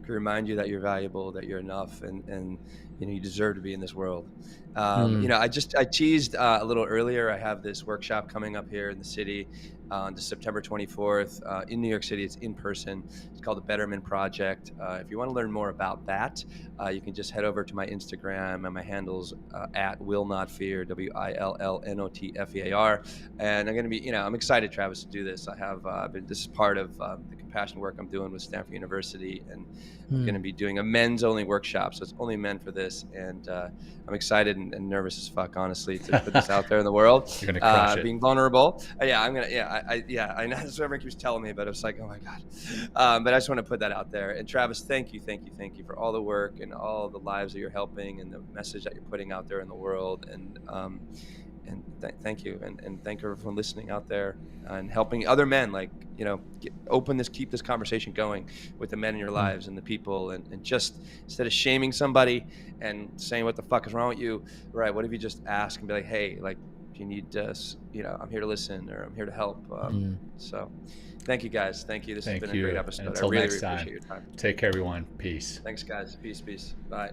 can remind you that you're valuable, that you're enough, and you deserve to be in this world. I teased a little earlier, I have this workshop coming up here in the city on September 24th in New York City. It's in person. It's called the Betterment Project. If you want to learn more about that, you can just head over to my Instagram, and my handle's at Will Not Fear, WILLNOTFEAR. And I'm going to be, I'm excited, Travis, to do this. I have this is part of the compassion work I'm doing with Stanford University, and I'm going to be doing a men's only workshop. So it's only men for this. And I'm excited and nervous as fuck, honestly, to put this out there in the world. You're going to crush it. Being vulnerable. I know that's what everyone keeps telling me, but it's like, oh my God. But I just want to put that out there. And Travis, thank you for all the work and all the lives that you're helping and the message that you're putting out there in the world. And thank you. And thank you for listening out there and helping other men, keep this conversation going with the men in your lives and the people. And just instead of shaming somebody and saying, what the fuck is wrong with you? Right. What if you just ask and be like, hey, you need I'm here to listen, or I'm here to help. So thank you, guys. Thank you. This has been a great episode. Until I really next time, appreciate your time. Take care, everyone. Peace. Thanks, guys. Peace. Bye.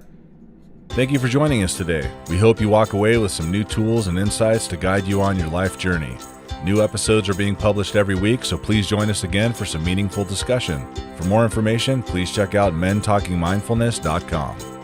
Thank you for joining us today. We hope you walk away with some new tools and insights to guide you on your life journey. New episodes are being published every week, so please join us again for some meaningful discussion. For more information, please check out mentalkingmindfulness.com.